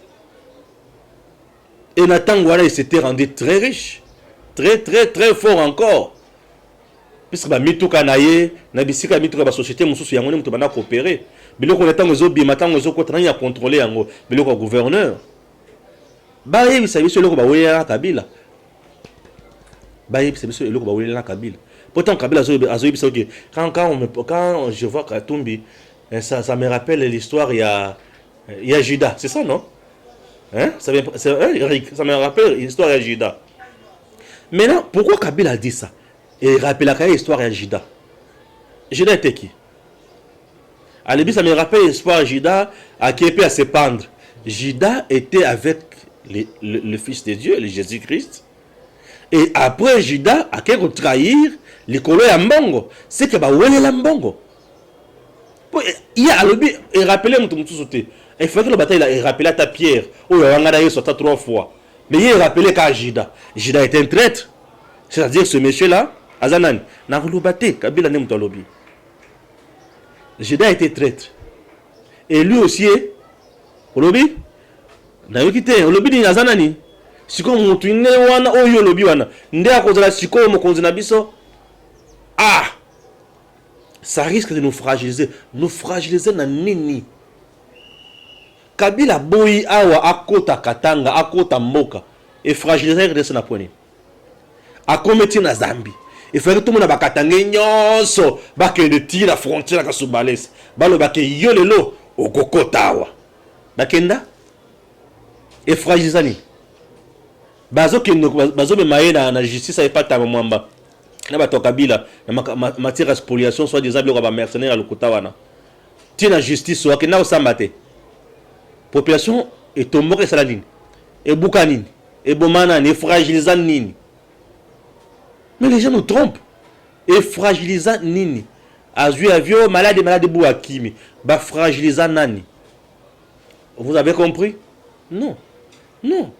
Et Nathan Ouara, il s'était rendu très riche. Très, très, très fort encore. Puisque Mitou Kanaye, Nabisika Mitou la société, Moussou Yangon, Moutou Bana coopérer. Mais le qu'on attend aux autres, Bimatan, aux autres, il y a contrôlé Yango. Mais le gouverneur. Bah, il savait ce que Baouya Kabila. Bah, il savait ce que Baouya Kabila. Pourtant, Kabila, quand je vois Katumbi, ça me rappelle l'histoire, il y a Judas, c'est ça, non? Hein? Ça me rappelle l'histoire de Judas. Maintenant, pourquoi Kabila a dit ça? Et il rappelle l'histoire de Judas. Judas était qui? À l'époque, ça me rappelle l'histoire de Judas qui était à se pendre. Judas était avec le Fils de Dieu, le Jésus-Christ. Et après Judas, a quelque trahir, les colons à Mbongo. C'est que où est la Mbongo? Il y a il rappelait mon sauté. Il faut que la bataille il rappelait ta pierre. Oh, il a sauté 3 fois. Mais il rappelait qu'à Judas. Judas était un traître. C'est-à-dire ce monsieur-là, Azanan, n'a pas battu Kabila n'est pas lobby. Judas était traître. Et lui aussi, au lobby, n'a eu quitté. Au lobby, Azanani. Si comme on tourne wana oyo lobby wana, ndé à cause la siko mo konzina biso. Ah! Ça risque de nous fragiliser. Nous fragiliser na nini. Kabila boyi awa akota katanga, akota mboka. Et fragiliser de na poni. Akometi na Zambie. Il faut que tout le monde bakatanga nyonso, bakende ti la frontière ka Subalese. Balo bake yolelo okokotawa. Bakenda? Et fragiliser ni. Bazo me maye na justice et pas ta mwamba. Na bato Kabila na matière à spoliation soit des ables ba mercenaires à lokuta wana. Ti na justice wa kena osambate. Population est tombée sur la ligne. Et boukanine, et bomana, et fragilisant nini. Mais les gens nous trompent. Et fragilisant nini. Azui avio malade Bouakimi. Ba fragiliser nani. Vous avez compris? Non. Non.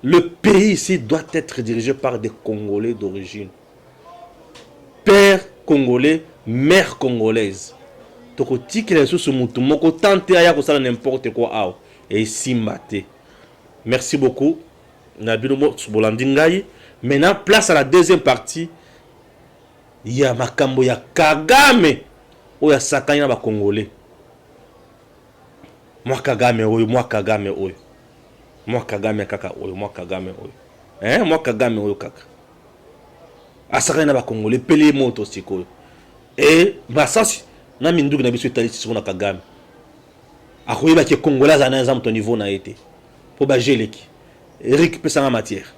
Le pays ici doit être dirigé par des Congolais d'origine. Père congolais, mère congolaise. Tokoti que les sous mutu moko tante aya ko sala n'importe quoi ao et simbate. Merci beaucoup. Nabino Bolandingai. Maintenant place à la deuxième partie. Il y a makambo ya Kagame ou ya sakanya ba congolais. Moi Kagame oyo, moi Kagame oyo. Moi Kagame kaka oyo, moi Kagame oyo. Hein, moi Kagame oyo kaka. Asakanya ba congolais pele moto siko. Et basasi na minduki na biso itali siko na Kagame. Akoyeba ke congolais za na nzam ton niveau na été. Po ba geleki. Eric pesa en matière.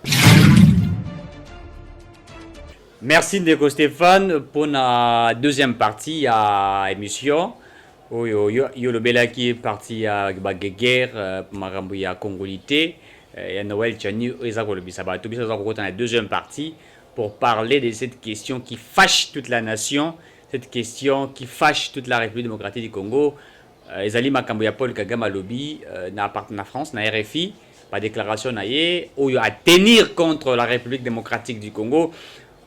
Merci Ndeko Stéphane pour la deuxième partie à l'émission. Yo le belaki parti à guerre marambo ya congolité et Noël Tchani ezako le bisaba to bisa ko la deuxième partie pour parler de cette question qui fâche toute la nation, cette question qui fâche toute la République démocratique du Congo. Ezali makambo ya Paul Kagame lobby na France na RFI par déclaration naie ou à tenir contre la République démocratique du Congo.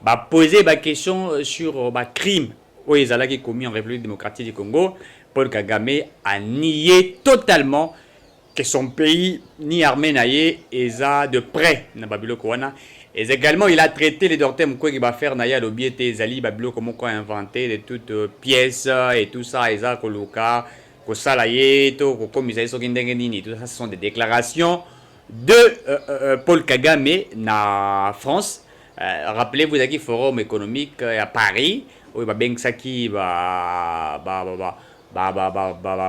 Bah poser ma question sur ma crime où ils allaient commis en République démocratique du Congo. Paul Kagame a nié totalement que son pays ni armée naie et ça de près na Babilo Kouana. Et également il a traité les dortem quoi qui va faire naia l'obiété Zali Babilo comment quoi inventé de toutes pièces et tout ça et ça koluka ko salaye to ko komisaï so kindengeni tout ça ce sont des déclarations de Paul Kagame na France. Rappelez-vous qu'il forum économique à Paris où il va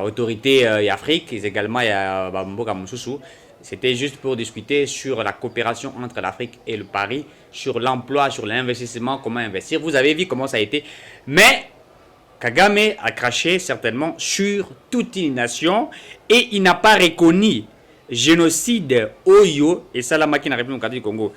autorité Afrique et également il y a c'était juste pour discuter sur la coopération entre l'Afrique et le Paris, sur l'emploi, sur l'investissement, comment investir. Vous avez vu comment ça a été. Mais Kagame a craché certainement sur toute une nation et il n'a pas reconnu génocide Oyo et Salamaki dans la République démocratique du Congo.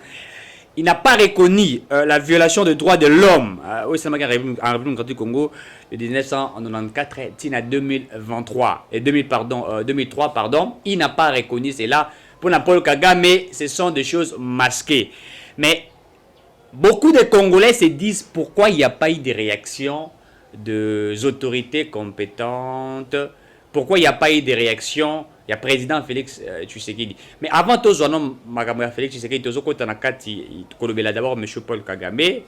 Il n'a pas reconnu la violation des droits de l'homme en République démocratique du Congo de 1994 à 2023 et 2003 pardon. Il n'a pas reconnu cela. Pour Paul Kagame, ce sont des choses masquées. Mais beaucoup de Congolais se disent pourquoi il n'y a pas eu de réaction des autorités compétentes. Pourquoi il n'y a pas eu de réaction? Il y a président Félix Tshisekedi. Mais avant tout, Félix Tshisekedi, d'abord M. Paul Kagame,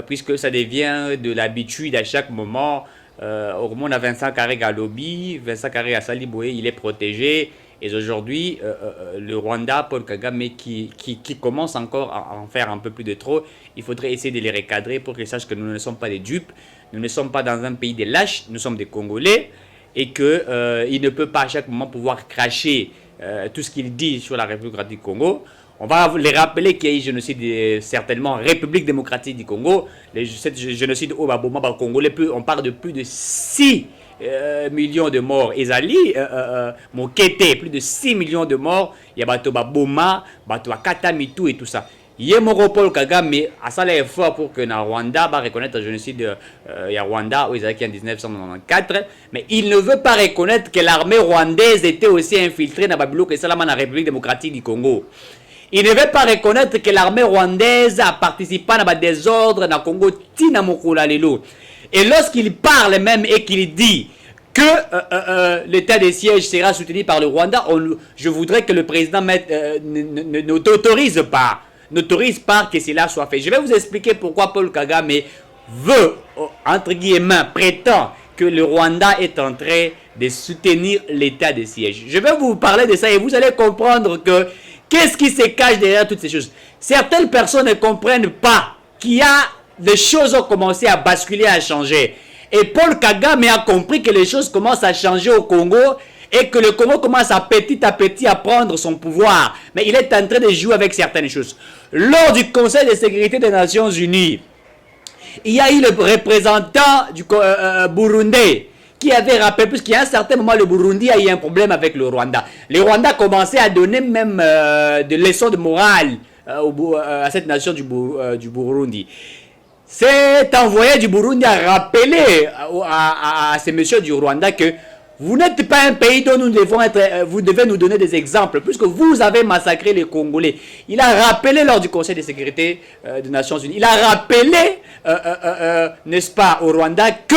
puisque ça devient de l'habitude à chaque moment. Au moment de Vincent Karega à lobby, Vincent Karega à Saliboué, il est protégé. Et aujourd'hui, le Rwanda, Paul Kagame, qui commence encore à en faire un peu plus de trop, il faudrait essayer de les recadrer pour qu'ils sachent que nous ne sommes pas des dupes, nous ne sommes pas dans un pays des lâches, nous sommes des Congolais. Et qu'il ne peut pas à chaque moment pouvoir cracher tout ce qu'il dit sur la République du Congo. On va les rappeler qu'il y a eu génocide certainement République démocratique du Congo. Cette génocide au Baboma Congolais, on parle de plus de 6 millions de morts. Ezali, Mokete, plus de 6 millions de morts. Il y a Bato Baboma, Bato Katamitu et tout ça. Yemoro Paul Kagame a ça l'effort pour que na Rwanda va reconnaître le génocide Rwanda où ils étaient en 1994, mais il ne veut pas reconnaître que l'armée rwandaise était aussi infiltrée dans Babilo que Salama dans la République démocratique du Congo. Il ne veut pas reconnaître que l'armée rwandaise a participé à des désordres dans le Congo Tina Mokula Lelo. Et lorsqu'il parle même et qu'il dit que l'état de siège sera soutenu par le Rwanda, je voudrais que le président n'autorise pas que cela soit fait. Je vais vous expliquer pourquoi Paul Kagame veut, entre guillemets, prétend que le Rwanda est en train de soutenir l'état de siège. Je vais vous parler de ça et vous allez comprendre que qu'est-ce qui se cache derrière toutes ces choses. Certaines personnes ne comprennent pas qu'il y a des choses ont commencé à basculer, à changer. Et Paul Kagame a compris que les choses commencent à changer au Congo et que le Congo commence à petit à prendre son pouvoir. Mais il est en train de jouer avec certaines choses. Lors du Conseil de sécurité des Nations Unies, il y a eu le représentant du Burundi qui avait rappelé, puisqu'il y a un certain moment, le Burundi a eu un problème avec le Rwanda. Le Rwanda commençait à donner même des leçons de morale à cette nation du Burundi. Cet envoyé du Burundi a rappelé à ces messieurs du Rwanda que vous n'êtes pas un pays dont nous devons être, vous devez nous donner des exemples, puisque vous avez massacré les Congolais. Il a rappelé lors du Conseil de sécurité des Nations Unies, il a rappelé, n'est-ce pas, au Rwanda, que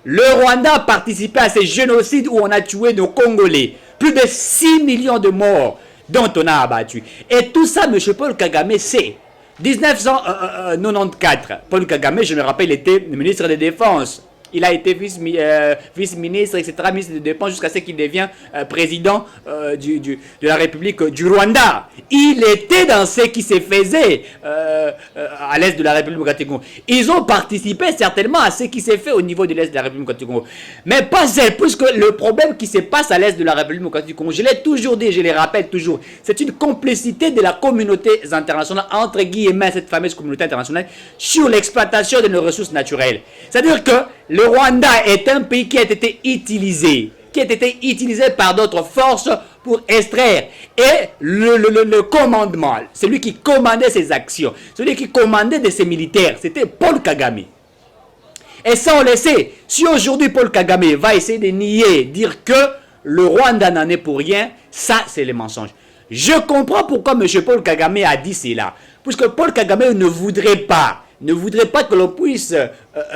le Rwanda a participé à ces génocides où on a tué nos Congolais. Plus de 6 millions de morts dont on a abattu. Et tout ça, M. Paul Kagame sait. 1994, Paul Kagame, je me rappelle, était ministre de Défense. Il a été vice-ministre, etc., ministre de Défense, jusqu'à ce qu'il devienne président de la République du Rwanda. Il était dans ce qui se faisait à l'est de la République démocratique du Congo. Ils ont participé certainement à ce qui s'est fait au niveau de l'est de la République démocratique du Congo. Mais pas elle, puisque le problème qui se passe à l'est de la République démocratique du Congo, je l'ai toujours dit, je le rappelle toujours, c'est une complicité de la communauté internationale, entre guillemets, cette fameuse communauté internationale, sur l'exploitation de nos ressources naturelles. C'est-à-dire que le Rwanda est un pays qui a été utilisé, par d'autres forces pour extraire. Et le commandement, celui qui commandait ces actions, celui qui commandait de ces militaires, c'était Paul Kagame. Et ça, on le sait. Si aujourd'hui Paul Kagame va essayer de nier, dire que le Rwanda n'en est pour rien, ça, c'est le mensonge. Je comprends pourquoi M. Paul Kagame a dit cela. Puisque Paul Kagame ne voudrait pas que l'on puisse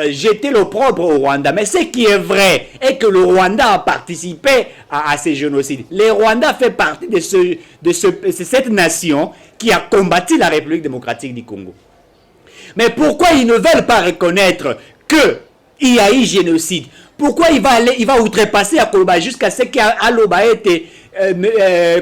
jeter l'opprobre au Rwanda. Mais ce qui est vrai est que le Rwanda a participé à ces génocides. Le Rwanda fait partie de cette nation qui a combattu la République démocratique du Congo. Mais pourquoi ils ne veulent pas reconnaître qu'il y a eu génocide? Pourquoi il va outrepasser à Koloba jusqu'à ce qu'Aloba ait été,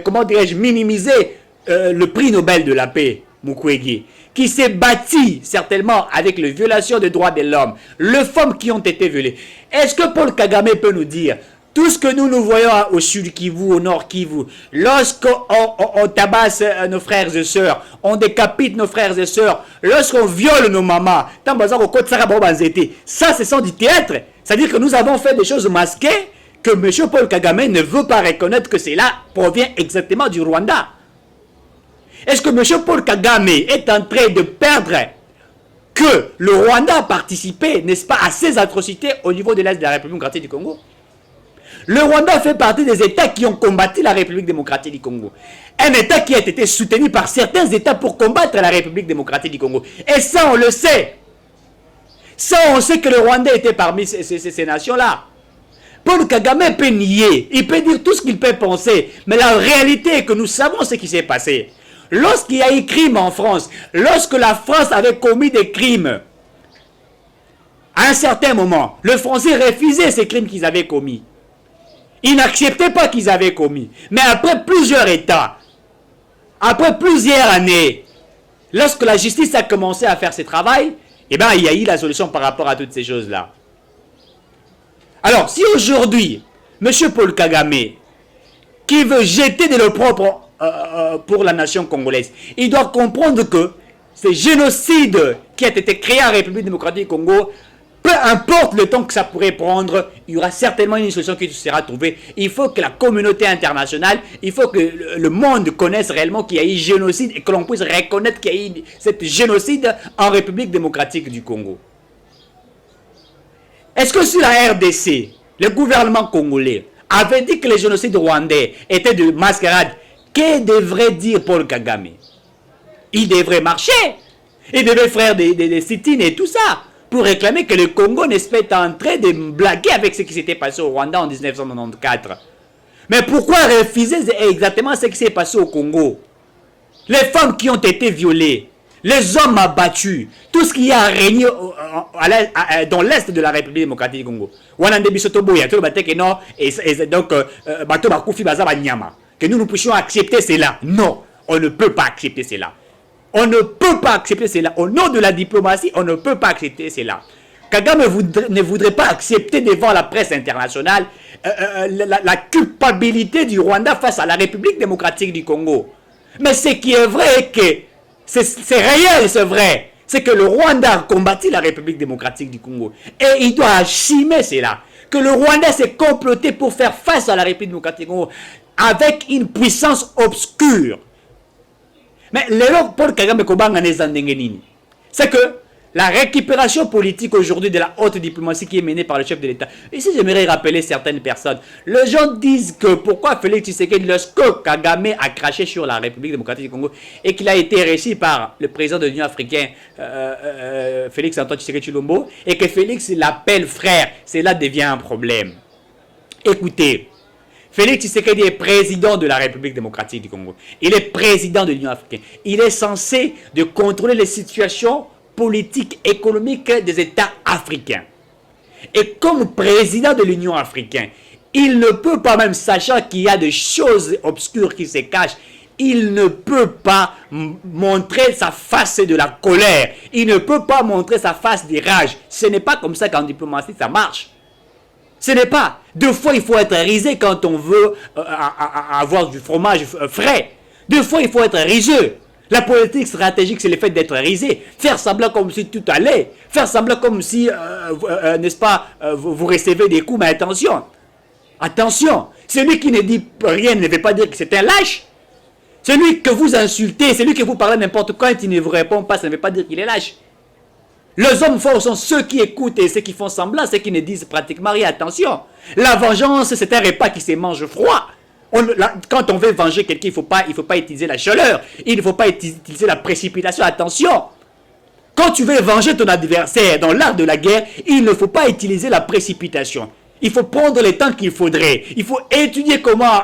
comment dirais-je, minimisé le prix Nobel de la paix, Mukwege, qui s'est bâti certainement avec les violations des droits de l'homme, les femmes qui ont été violées. Est-ce que Paul Kagame peut nous dire tout ce que nous voyons au sud Kivu, au nord Kivu, lorsqu'on tabasse nos frères et sœurs, on décapite nos frères et sœurs, lorsqu'on viole nos mamans, ça ce sont du théâtre. C'est-à-dire que nous avons fait des choses masquées que M. Paul Kagame ne veut pas reconnaître que cela provient exactement du Rwanda. Est-ce que M. Paul Kagame est en train de perdre que le Rwanda a participé, n'est-ce pas, à ces atrocités au niveau de l'Est de la République démocratique du Congo? Le Rwanda fait partie des États qui ont combattu la République démocratique du Congo. Un État qui a été soutenu par certains États pour combattre la République démocratique du Congo. Et ça, on le sait. Ça, on sait que le Rwanda était parmi ces nations-là. Paul Kagame peut nier, il peut dire tout ce qu'il peut penser, mais la réalité est que nous savons ce qui s'est passé. Lorsqu'il y a eu crime en France, lorsque la France avait commis des crimes, à un certain moment, le Français refusait ces crimes qu'ils avaient commis. Ils n'acceptaient pas qu'ils avaient commis. Mais après plusieurs États, après plusieurs années, lorsque la justice a commencé à faire ses travail, eh bien, il y a eu la solution par rapport à toutes ces choses-là. Alors, si aujourd'hui, M. Paul Kagame, qui veut jeter de l'opprobre pour la nation congolaise, il doit comprendre que ce génocide qui a été créé en République démocratique du Congo, peu importe le temps que ça pourrait prendre, il y aura certainement une solution qui sera trouvée. Il faut que la communauté internationale, il faut que le monde connaisse réellement qu'il y a eu génocide et que l'on puisse reconnaître qu'il y a eu ce génocide en République démocratique du Congo. Est-ce que sur la RDC, le gouvernement congolais avait dit que les génocides rwandais étaient de mascarade? Que devrait dire Paul Kagame? Il devrait marcher. Il devrait faire des sit-ins et tout ça pour réclamer que le Congo n'est pas en train de blaguer avec ce qui s'était passé au Rwanda en 1994. Mais pourquoi refuser exactement ce qui s'est passé au Congo? Les femmes qui ont été violées, les hommes abattus, tout ce qui a régné dans l'est de la République démocratique du Congo. Que nous puissions accepter cela. Non, on ne peut pas accepter cela. On ne peut pas accepter cela. Au nom de la diplomatie, on ne peut pas accepter cela. Kagame ne voudrait pas accepter devant la presse internationale la culpabilité du Rwanda face à la République démocratique du Congo. Mais ce qui est vrai est que c'est réel, c'est vrai. C'est que le Rwanda a combattu la République démocratique du Congo. Et il doit assumer cela. Que le Rwanda s'est comploté pour faire face à la République démocratique du Congo avec une puissance obscure. Mais le Paul Kagame Kobanga n'est en dengenini. C'est que la récupération politique aujourd'hui de la haute diplomatie qui est menée par le chef de l'État. Ici, j'aimerais rappeler certaines personnes. Les gens disent que pourquoi Félix Tshisekedi, lorsque Kagame a craché sur la République démocratique du Congo et qu'il a été reçu par le président de l'Union africaine, Félix Antoine Tshisekedi Tshilombo, et que Félix l'appelle frère, cela devient un problème. Écoutez, Félix Tshisekedi est président de la République démocratique du Congo. Il est président de l'Union africaine. Il est censé de contrôler les situations politique, économique des États africains. Et comme président de l'Union africaine, il ne peut pas, même sachant qu'il y a des choses obscures qui se cachent, il ne peut pas montrer sa face de la colère. Il ne peut pas montrer sa face de rage. Ce n'est pas comme ça qu'en diplomatie ça marche. Ce n'est pas. Deux fois, il faut être risé quand on veut avoir du fromage frais. Deux fois, il faut être riseux. La politique stratégique, c'est le fait d'être risé. Faire semblant comme si tout allait. Faire semblant comme si, n'est-ce pas, vous recevez des coups. Mais attention. Attention. Celui qui ne dit rien ne veut pas dire que c'est un lâche. Celui que vous insultez, celui que vous parlez n'importe quoi et qui ne vous répond pas, ça ne veut pas dire qu'il est lâche. Les hommes forts sont ceux qui écoutent et ceux qui font semblant, ceux qui ne disent pratiquement rien. Attention. La vengeance, c'est un repas qui se mange froid. Quand on veut venger quelqu'un, il ne faut pas utiliser la chaleur. Il ne faut pas utiliser la précipitation. Attention. Quand tu veux venger ton adversaire dans l'art de la guerre, il ne faut pas utiliser la précipitation. Il faut prendre le temps qu'il faudrait. Il faut étudier comment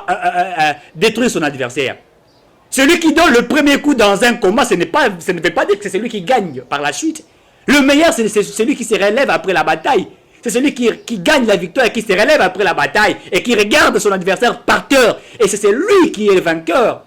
détruire son adversaire. Celui qui donne le premier coup dans un combat, ça ne veut pas dire que c'est celui qui gagne par la suite. Le meilleur, c'est celui qui se relève après la bataille. C'est celui qui gagne la victoire et qui se relève après la bataille et qui regarde son adversaire par terre. Et c'est lui qui est le vainqueur.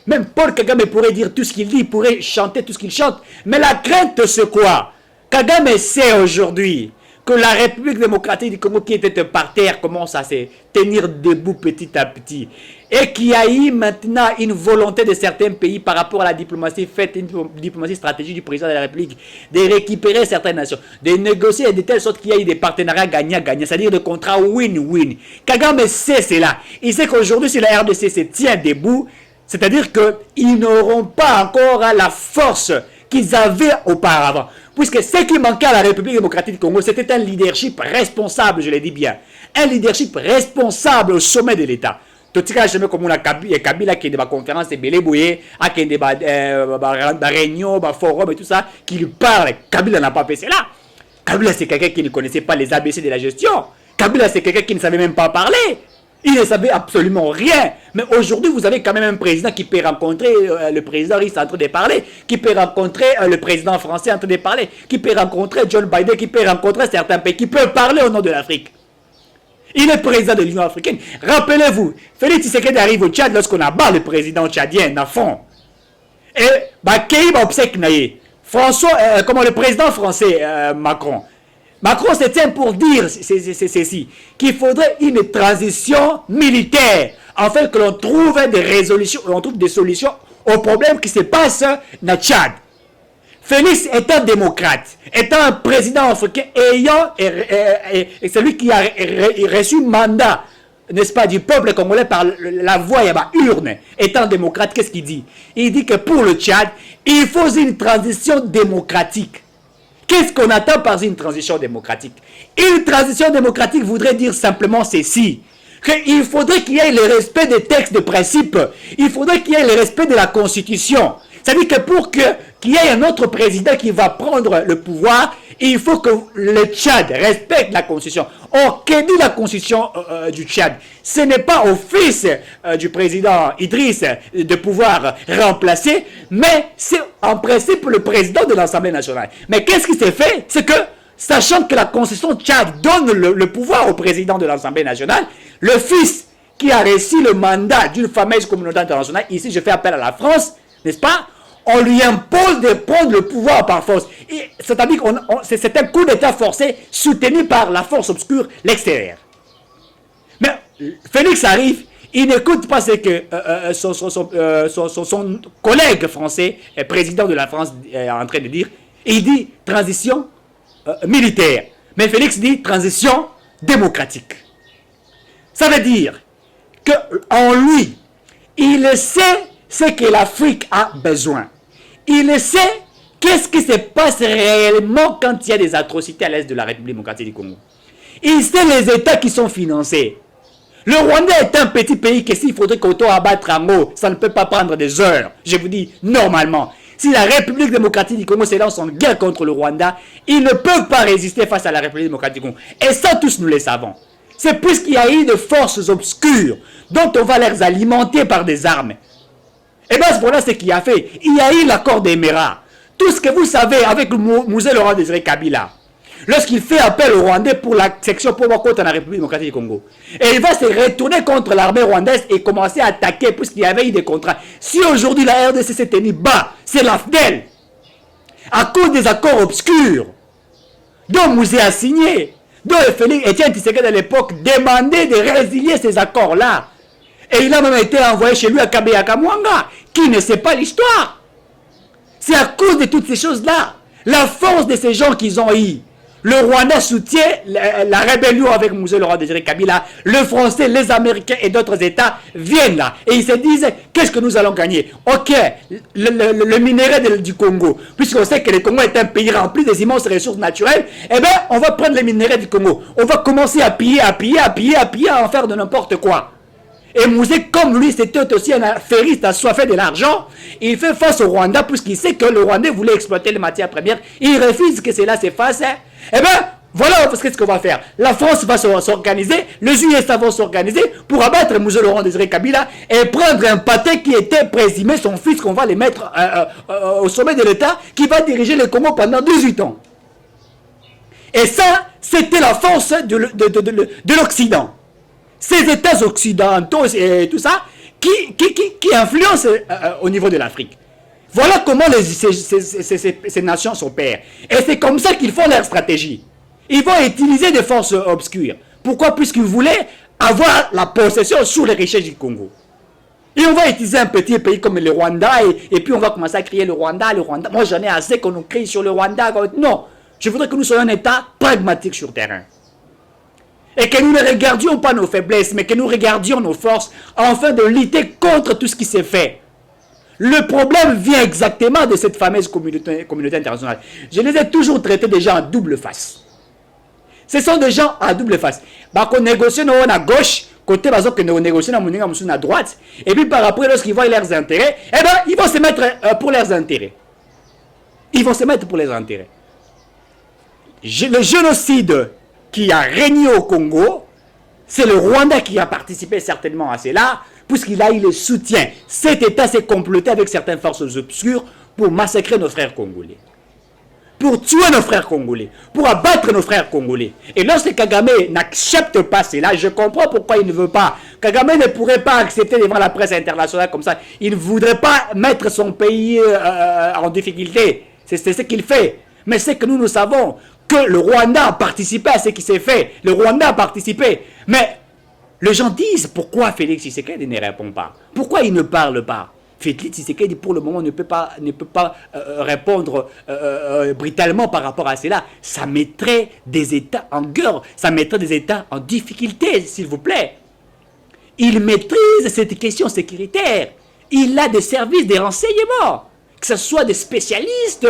Même Paul Kagame pourrait dire tout ce qu'il dit, il pourrait chanter tout ce qu'il chante. Mais la crainte, c'est quoi? Kagame sait aujourd'hui que la République démocratique du Congo qui était par terre commence à se tenir debout petit à petit. Et qu'il y a eu maintenant une volonté de certains pays par rapport à la diplomatie faite, une diplomatie stratégique du président de la République, de récupérer certaines nations, de négocier de telle sorte qu'il y a eu des partenariats gagnant-gagnant, c'est-à-dire des contrats win-win. Kagame sait cela. Il sait qu'aujourd'hui, si la RDC se tient debout, c'est-à-dire qu'ils n'auront pas encore la force qu'ils avaient auparavant. Puisque ce qui manquait à la République démocratique du Congo, c'était un leadership responsable, je le dis bien. Un leadership responsable au sommet de l'État. Tout ce que je comme Kabila qui est dans conférence de Beléboué, qui est dans réunion, forum et tout ça, qui lui parle. Kabila n'a pas fait cela. Kabila, c'est quelqu'un qui ne connaissait pas les ABC de la gestion. Kabila, c'est quelqu'un qui ne savait même pas parler. Il ne savait absolument rien. Mais aujourd'hui, vous avez quand même un président qui peut rencontrer le président russe en train de parler, qui peut rencontrer le président français en train de parler, qui peut rencontrer John Biden, qui peut rencontrer certains pays, qui peut parler au nom de l'Afrique. Il est président de l'Union africaine. Rappelez-vous, Félix Tshisekedi arrive au Tchad lorsqu'on abat le président tchadien, Nafon. Et le président français, Macron. Macron se tient pour dire ceci, qu'il faudrait une transition militaire, afin que l'on trouve des solutions aux problèmes qui se passent dans Tchad. Félix étant démocrate, étant un président africain, et celui qui a reçu mandat, n'est-ce pas, du peuple congolais par la voie et la urne, étant démocrate, qu'est-ce qu'il dit? Il dit que pour le Tchad, il faut une transition démocratique. Qu'est-ce qu'on attend par une transition démocratique? Une transition démocratique voudrait dire simplement ceci, qu'il faudrait qu'il y ait le respect des textes de principe, il faudrait qu'il y ait le respect de la Constitution. C'est-à-dire que pour qu'il y ait un autre président qui va prendre le pouvoir, il faut que le Tchad respecte la Constitution. Or, que dit la Constitution du Tchad? Ce n'est pas au fils du président Idriss de pouvoir remplacer, mais c'est en principe le président de l'Assemblée nationale. Mais qu'est-ce qui s'est fait? C'est que, sachant que la Constitution Tchad donne le pouvoir au président de l'Assemblée nationale, le fils qui a reçu le mandat d'une fameuse communauté internationale, ici je fais appel à la France, n'est-ce pas? On lui impose de prendre le pouvoir par force. C'est-à-dire que c'est un coup d'État forcé soutenu par la force obscure, l'extérieur. Mais Félix arrive, il n'écoute pas ce que son collègue français, président de la France, est en train de dire. Il dit transition militaire. Mais Félix dit transition démocratique. Ça veut dire qu'en lui, il sait ce que l'Afrique a besoin. Il sait Qu'est-ce qui se passe réellement quand il y a des atrocités à l'est de la République démocratique du Congo? Il sait les États qui sont financés. Le Rwanda est un petit pays que s'il faudrait qu'auto abattre en haut, ça ne peut pas prendre des heures. Je vous dis, normalement. Si la République démocratique du Congo se lance en guerre contre le Rwanda, ils ne peuvent pas résister face à la République démocratique du Congo. Et ça, tous nous le savons. C'est puisqu'il y a eu de forces obscures dont on va les alimenter par des armes. Et bien, voilà ce qu'il a fait. Il y a eu l'accord d'Emera. Tout ce que vous savez avec Mouzé Laurent Désiré Kabila, lorsqu'il fait appel au Rwandais pour la section pour contre la République démocratique du Congo. Et il va se retourner contre l'armée rwandaise et commencer à attaquer puisqu'il y avait eu des contrats. Si aujourd'hui la RDC s'est tenue bas, c'est l'AFDEL. À cause des accords obscurs dont Mouzé a signé, dont Étienne Tshisekedi à l'époque demandait de résilier ces accords-là. Et il a même été envoyé chez lui à Kabeya Kamwanga, qui ne sait pas l'histoire. C'est à cause de toutes ces choses-là. La force de ces gens qu'ils ont eu. Le Rwanda soutient la rébellion avec Mouzé Laurent Désiré Kabila. Le Français, les Américains et d'autres États viennent là. Et ils se disent, qu'est-ce que nous allons gagner? Ok, le minerai du Congo. Puisqu'on sait que le Congo est un pays rempli des immenses ressources naturelles. Eh bien, on va prendre les minéraux du Congo. On va commencer à piller, à en faire de n'importe quoi. Et Mouzé, comme lui, c'était aussi un affairiste assoiffé de l'argent, il fait face au Rwanda puisqu'il sait que le Rwandais voulait exploiter les matières premières. Il refuse que cela se fasse. Eh bien, voilà ce qu'on va faire. La France va s'organiser, les USA vont s'organiser pour abattre Mouzé Laurent Désiré Kabila et prendre un pâté qui était présumé son fils, qu'on va les mettre au sommet de l'État, qui va diriger le Congo pendant 18 ans. Et ça, c'était la force de l'Occident. Ces États occidentaux et tout ça, qui influencent au niveau de l'Afrique. Voilà comment ces nations s'opèrent. Et c'est comme ça qu'ils font leur stratégie. Ils vont utiliser des forces obscures. Pourquoi? Puisqu'ils voulaient avoir la possession sur les richesses du Congo. Et on va utiliser un petit pays comme le Rwanda, et puis on va commencer à crier le Rwanda, le Rwanda. Moi, j'en ai assez qu'on nous crie sur le Rwanda. Non, je voudrais que nous soyons un État pragmatique sur le terrain. Et que nous ne regardions pas nos faiblesses, mais que nous regardions nos forces, afin de lutter contre tout ce qui s'est fait. Le problème vient exactement de cette fameuse communauté internationale. Je les ai toujours traités des gens à double face. Ce sont des gens à double face. Qu'on négocie à gauche, côté que nous négocions à droite, et puis par après, lorsqu'ils voient leurs intérêts, eh bien, ils vont se mettre pour leurs intérêts. Ils vont se mettre pour leurs intérêts. Le génocide qui a régné au Congo, c'est le Rwanda qui a participé certainement à cela, puisqu'il a eu le soutien. Cet État s'est comploté avec certaines forces obscures pour massacrer nos frères congolais, pour tuer nos frères congolais, pour abattre nos frères congolais. Et lorsque Kagame n'accepte pas cela, je comprends pourquoi il ne veut pas. Kagame ne pourrait pas accepter devant la presse internationale comme ça. Il ne voudrait pas mettre son pays en difficulté. C'est ce qu'il fait. Mais c'est que nous savons que le Rwanda a participé à ce qui s'est fait. Le Rwanda a participé. Mais les gens disent pourquoi Félix Tshisekedi ne répond pas. Pourquoi il ne parle pas? Félix Tshisekedi pour le moment ne peut pas répondre brutalement par rapport à cela. Ça mettrait des États en guerre. Ça mettrait des États en difficulté, s'il vous plaît. Il maîtrise cette question sécuritaire. Il a des services de renseignement. Que ce soit des spécialistes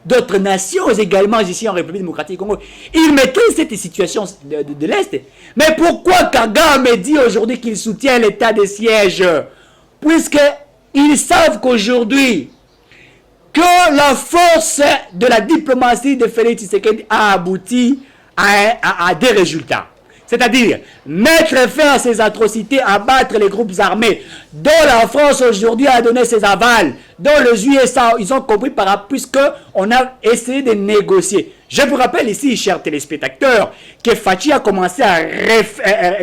d'autres nations également ici en République démocratique du Congo. Il maîtrise cette situation de l'Est. Mais pourquoi Kagame dit aujourd'hui qu'il soutient l'état de siège? Puisqu'ils savent qu'aujourd'hui, que la force de la diplomatie de Félix Tshisekedi a abouti à des résultats. C'est-à-dire mettre fin à ces atrocités, abattre les groupes armés, dont la France aujourd'hui a donné ses avals, dont les USA, ils ont compris puisqu'on a essayé de négocier. Je vous rappelle ici, chers téléspectateurs, que Fachi a commencé à refaire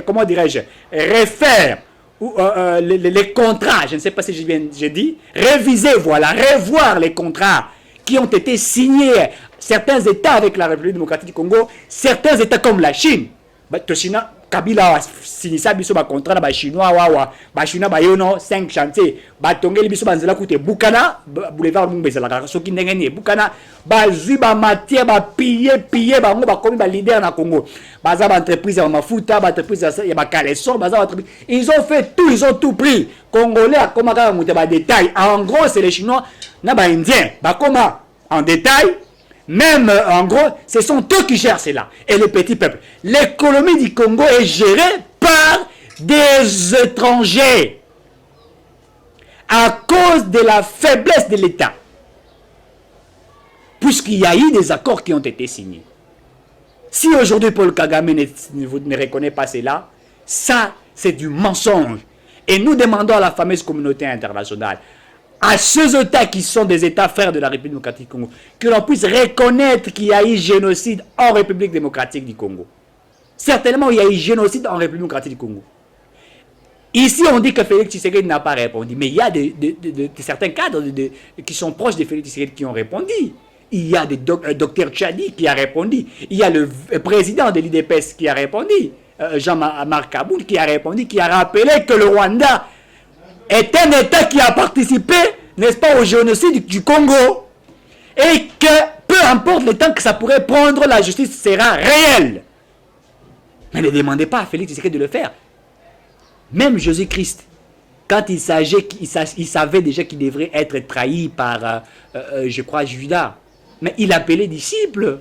les contrats, je ne sais pas si j'ai dit, revoir les contrats qui ont été signés, certains États avec la République démocratique du Congo, certains États comme la Chine. Toshina Kabila a signé ça biso ba contrat na ba chinois ba chinois ba yono 5 chantiers ba tongeli biso banzela kute bukana boulevard Mumbezela ka soki ndenge ni bukana ba zui ba matière ba piller bango ba komi ba leader na Congo baza ba entreprise ya mafuta ba entreprise ya ba caleçon baza ils ont fait tout, ils ont tout pris. Congolais a koma ka muté ba détail. En gros c'est les chinois na ba indiens ba koma en détail, même en gros, ce sont eux qui gèrent cela. Et le petit peuple. L'économie du Congo est gérée par des étrangers. À cause de la faiblesse de l'État. Puisqu'il y a eu des accords qui ont été signés. Si aujourd'hui Paul Kagame ne reconnaît pas cela, ça c'est du mensonge. Et nous demandons à la fameuse communauté internationale, à ceux États qui sont des États frères de la République démocratique du Congo, que l'on puisse reconnaître qu'il y a eu génocide en République démocratique du Congo. Certainement, il y a eu génocide en République démocratique du Congo. Ici, on dit que Félix Tshisekedi n'a pas répondu, mais il y a certains cadres qui sont proches de Félix Tshisekedi qui ont répondu. Il y a des docteur Tchadi qui a répondu. Il y a le président de l'IDPS qui a répondu, Jean-Marc Kaboul, qui a répondu, qui a rappelé que le Rwanda est un État qui a participé, n'est-ce pas, au génocide du Congo. Et que peu importe le temps que ça pourrait prendre, la justice sera réelle. Mais ne demandez pas à Félix Tshisekedi de le faire. Même Jésus-Christ, quand il savait déjà qu'il devrait être trahi par, je crois, Judas. Mais il appelait disciples.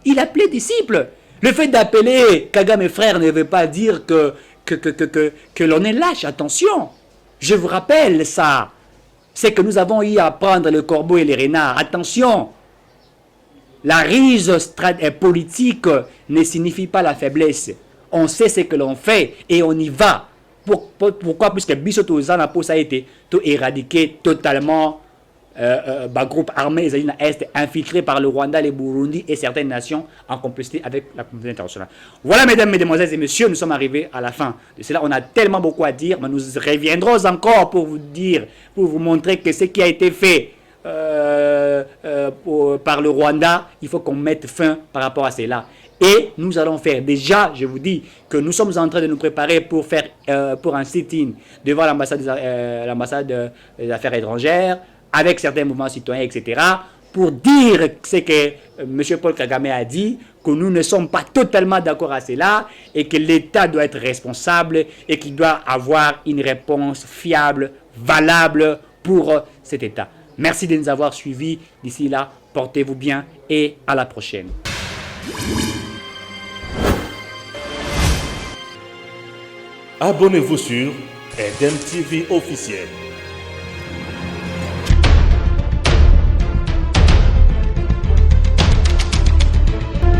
Il appelait disciples. Le fait d'appeler Kagame frère ne veut pas dire que l'on est lâche. Attention. Je vous rappelle ça. C'est que nous avons eu à prendre le corbeau et les renards. Attention. La ruse politique ne signifie pas la faiblesse. On sait ce que l'on fait et on y va. Pourquoi? Puisque Bisoto Zanapo, ça a été tout éradiqué totalement. Groupe armé Est infiltré par le Rwanda, le Burundi et certaines nations en complicité avec la communauté internationale. Voilà, mesdames, mesdemoiselles et messieurs, nous sommes arrivés à la fin de cela. On a tellement beaucoup à dire, mais nous reviendrons encore pour vous dire, pour vous montrer que ce qui a été fait par le Rwanda, il faut qu'on mette fin par rapport à cela. Et nous allons faire, déjà, je vous dis que nous sommes en train de nous préparer pour faire pour un sit-in devant l'ambassade des affaires étrangères, avec certains mouvements citoyens, etc., pour dire ce que M. Paul Kagame a dit, que nous ne sommes pas totalement d'accord à cela, et que l'État doit être responsable, et qu'il doit avoir une réponse fiable, valable pour cet État. Merci de nous avoir suivis. D'ici là, portez-vous bien, et à la prochaine. Abonnez-vous sur Eden TV officiel.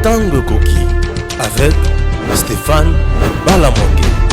Tango Koki avec Stéphane Balamoke.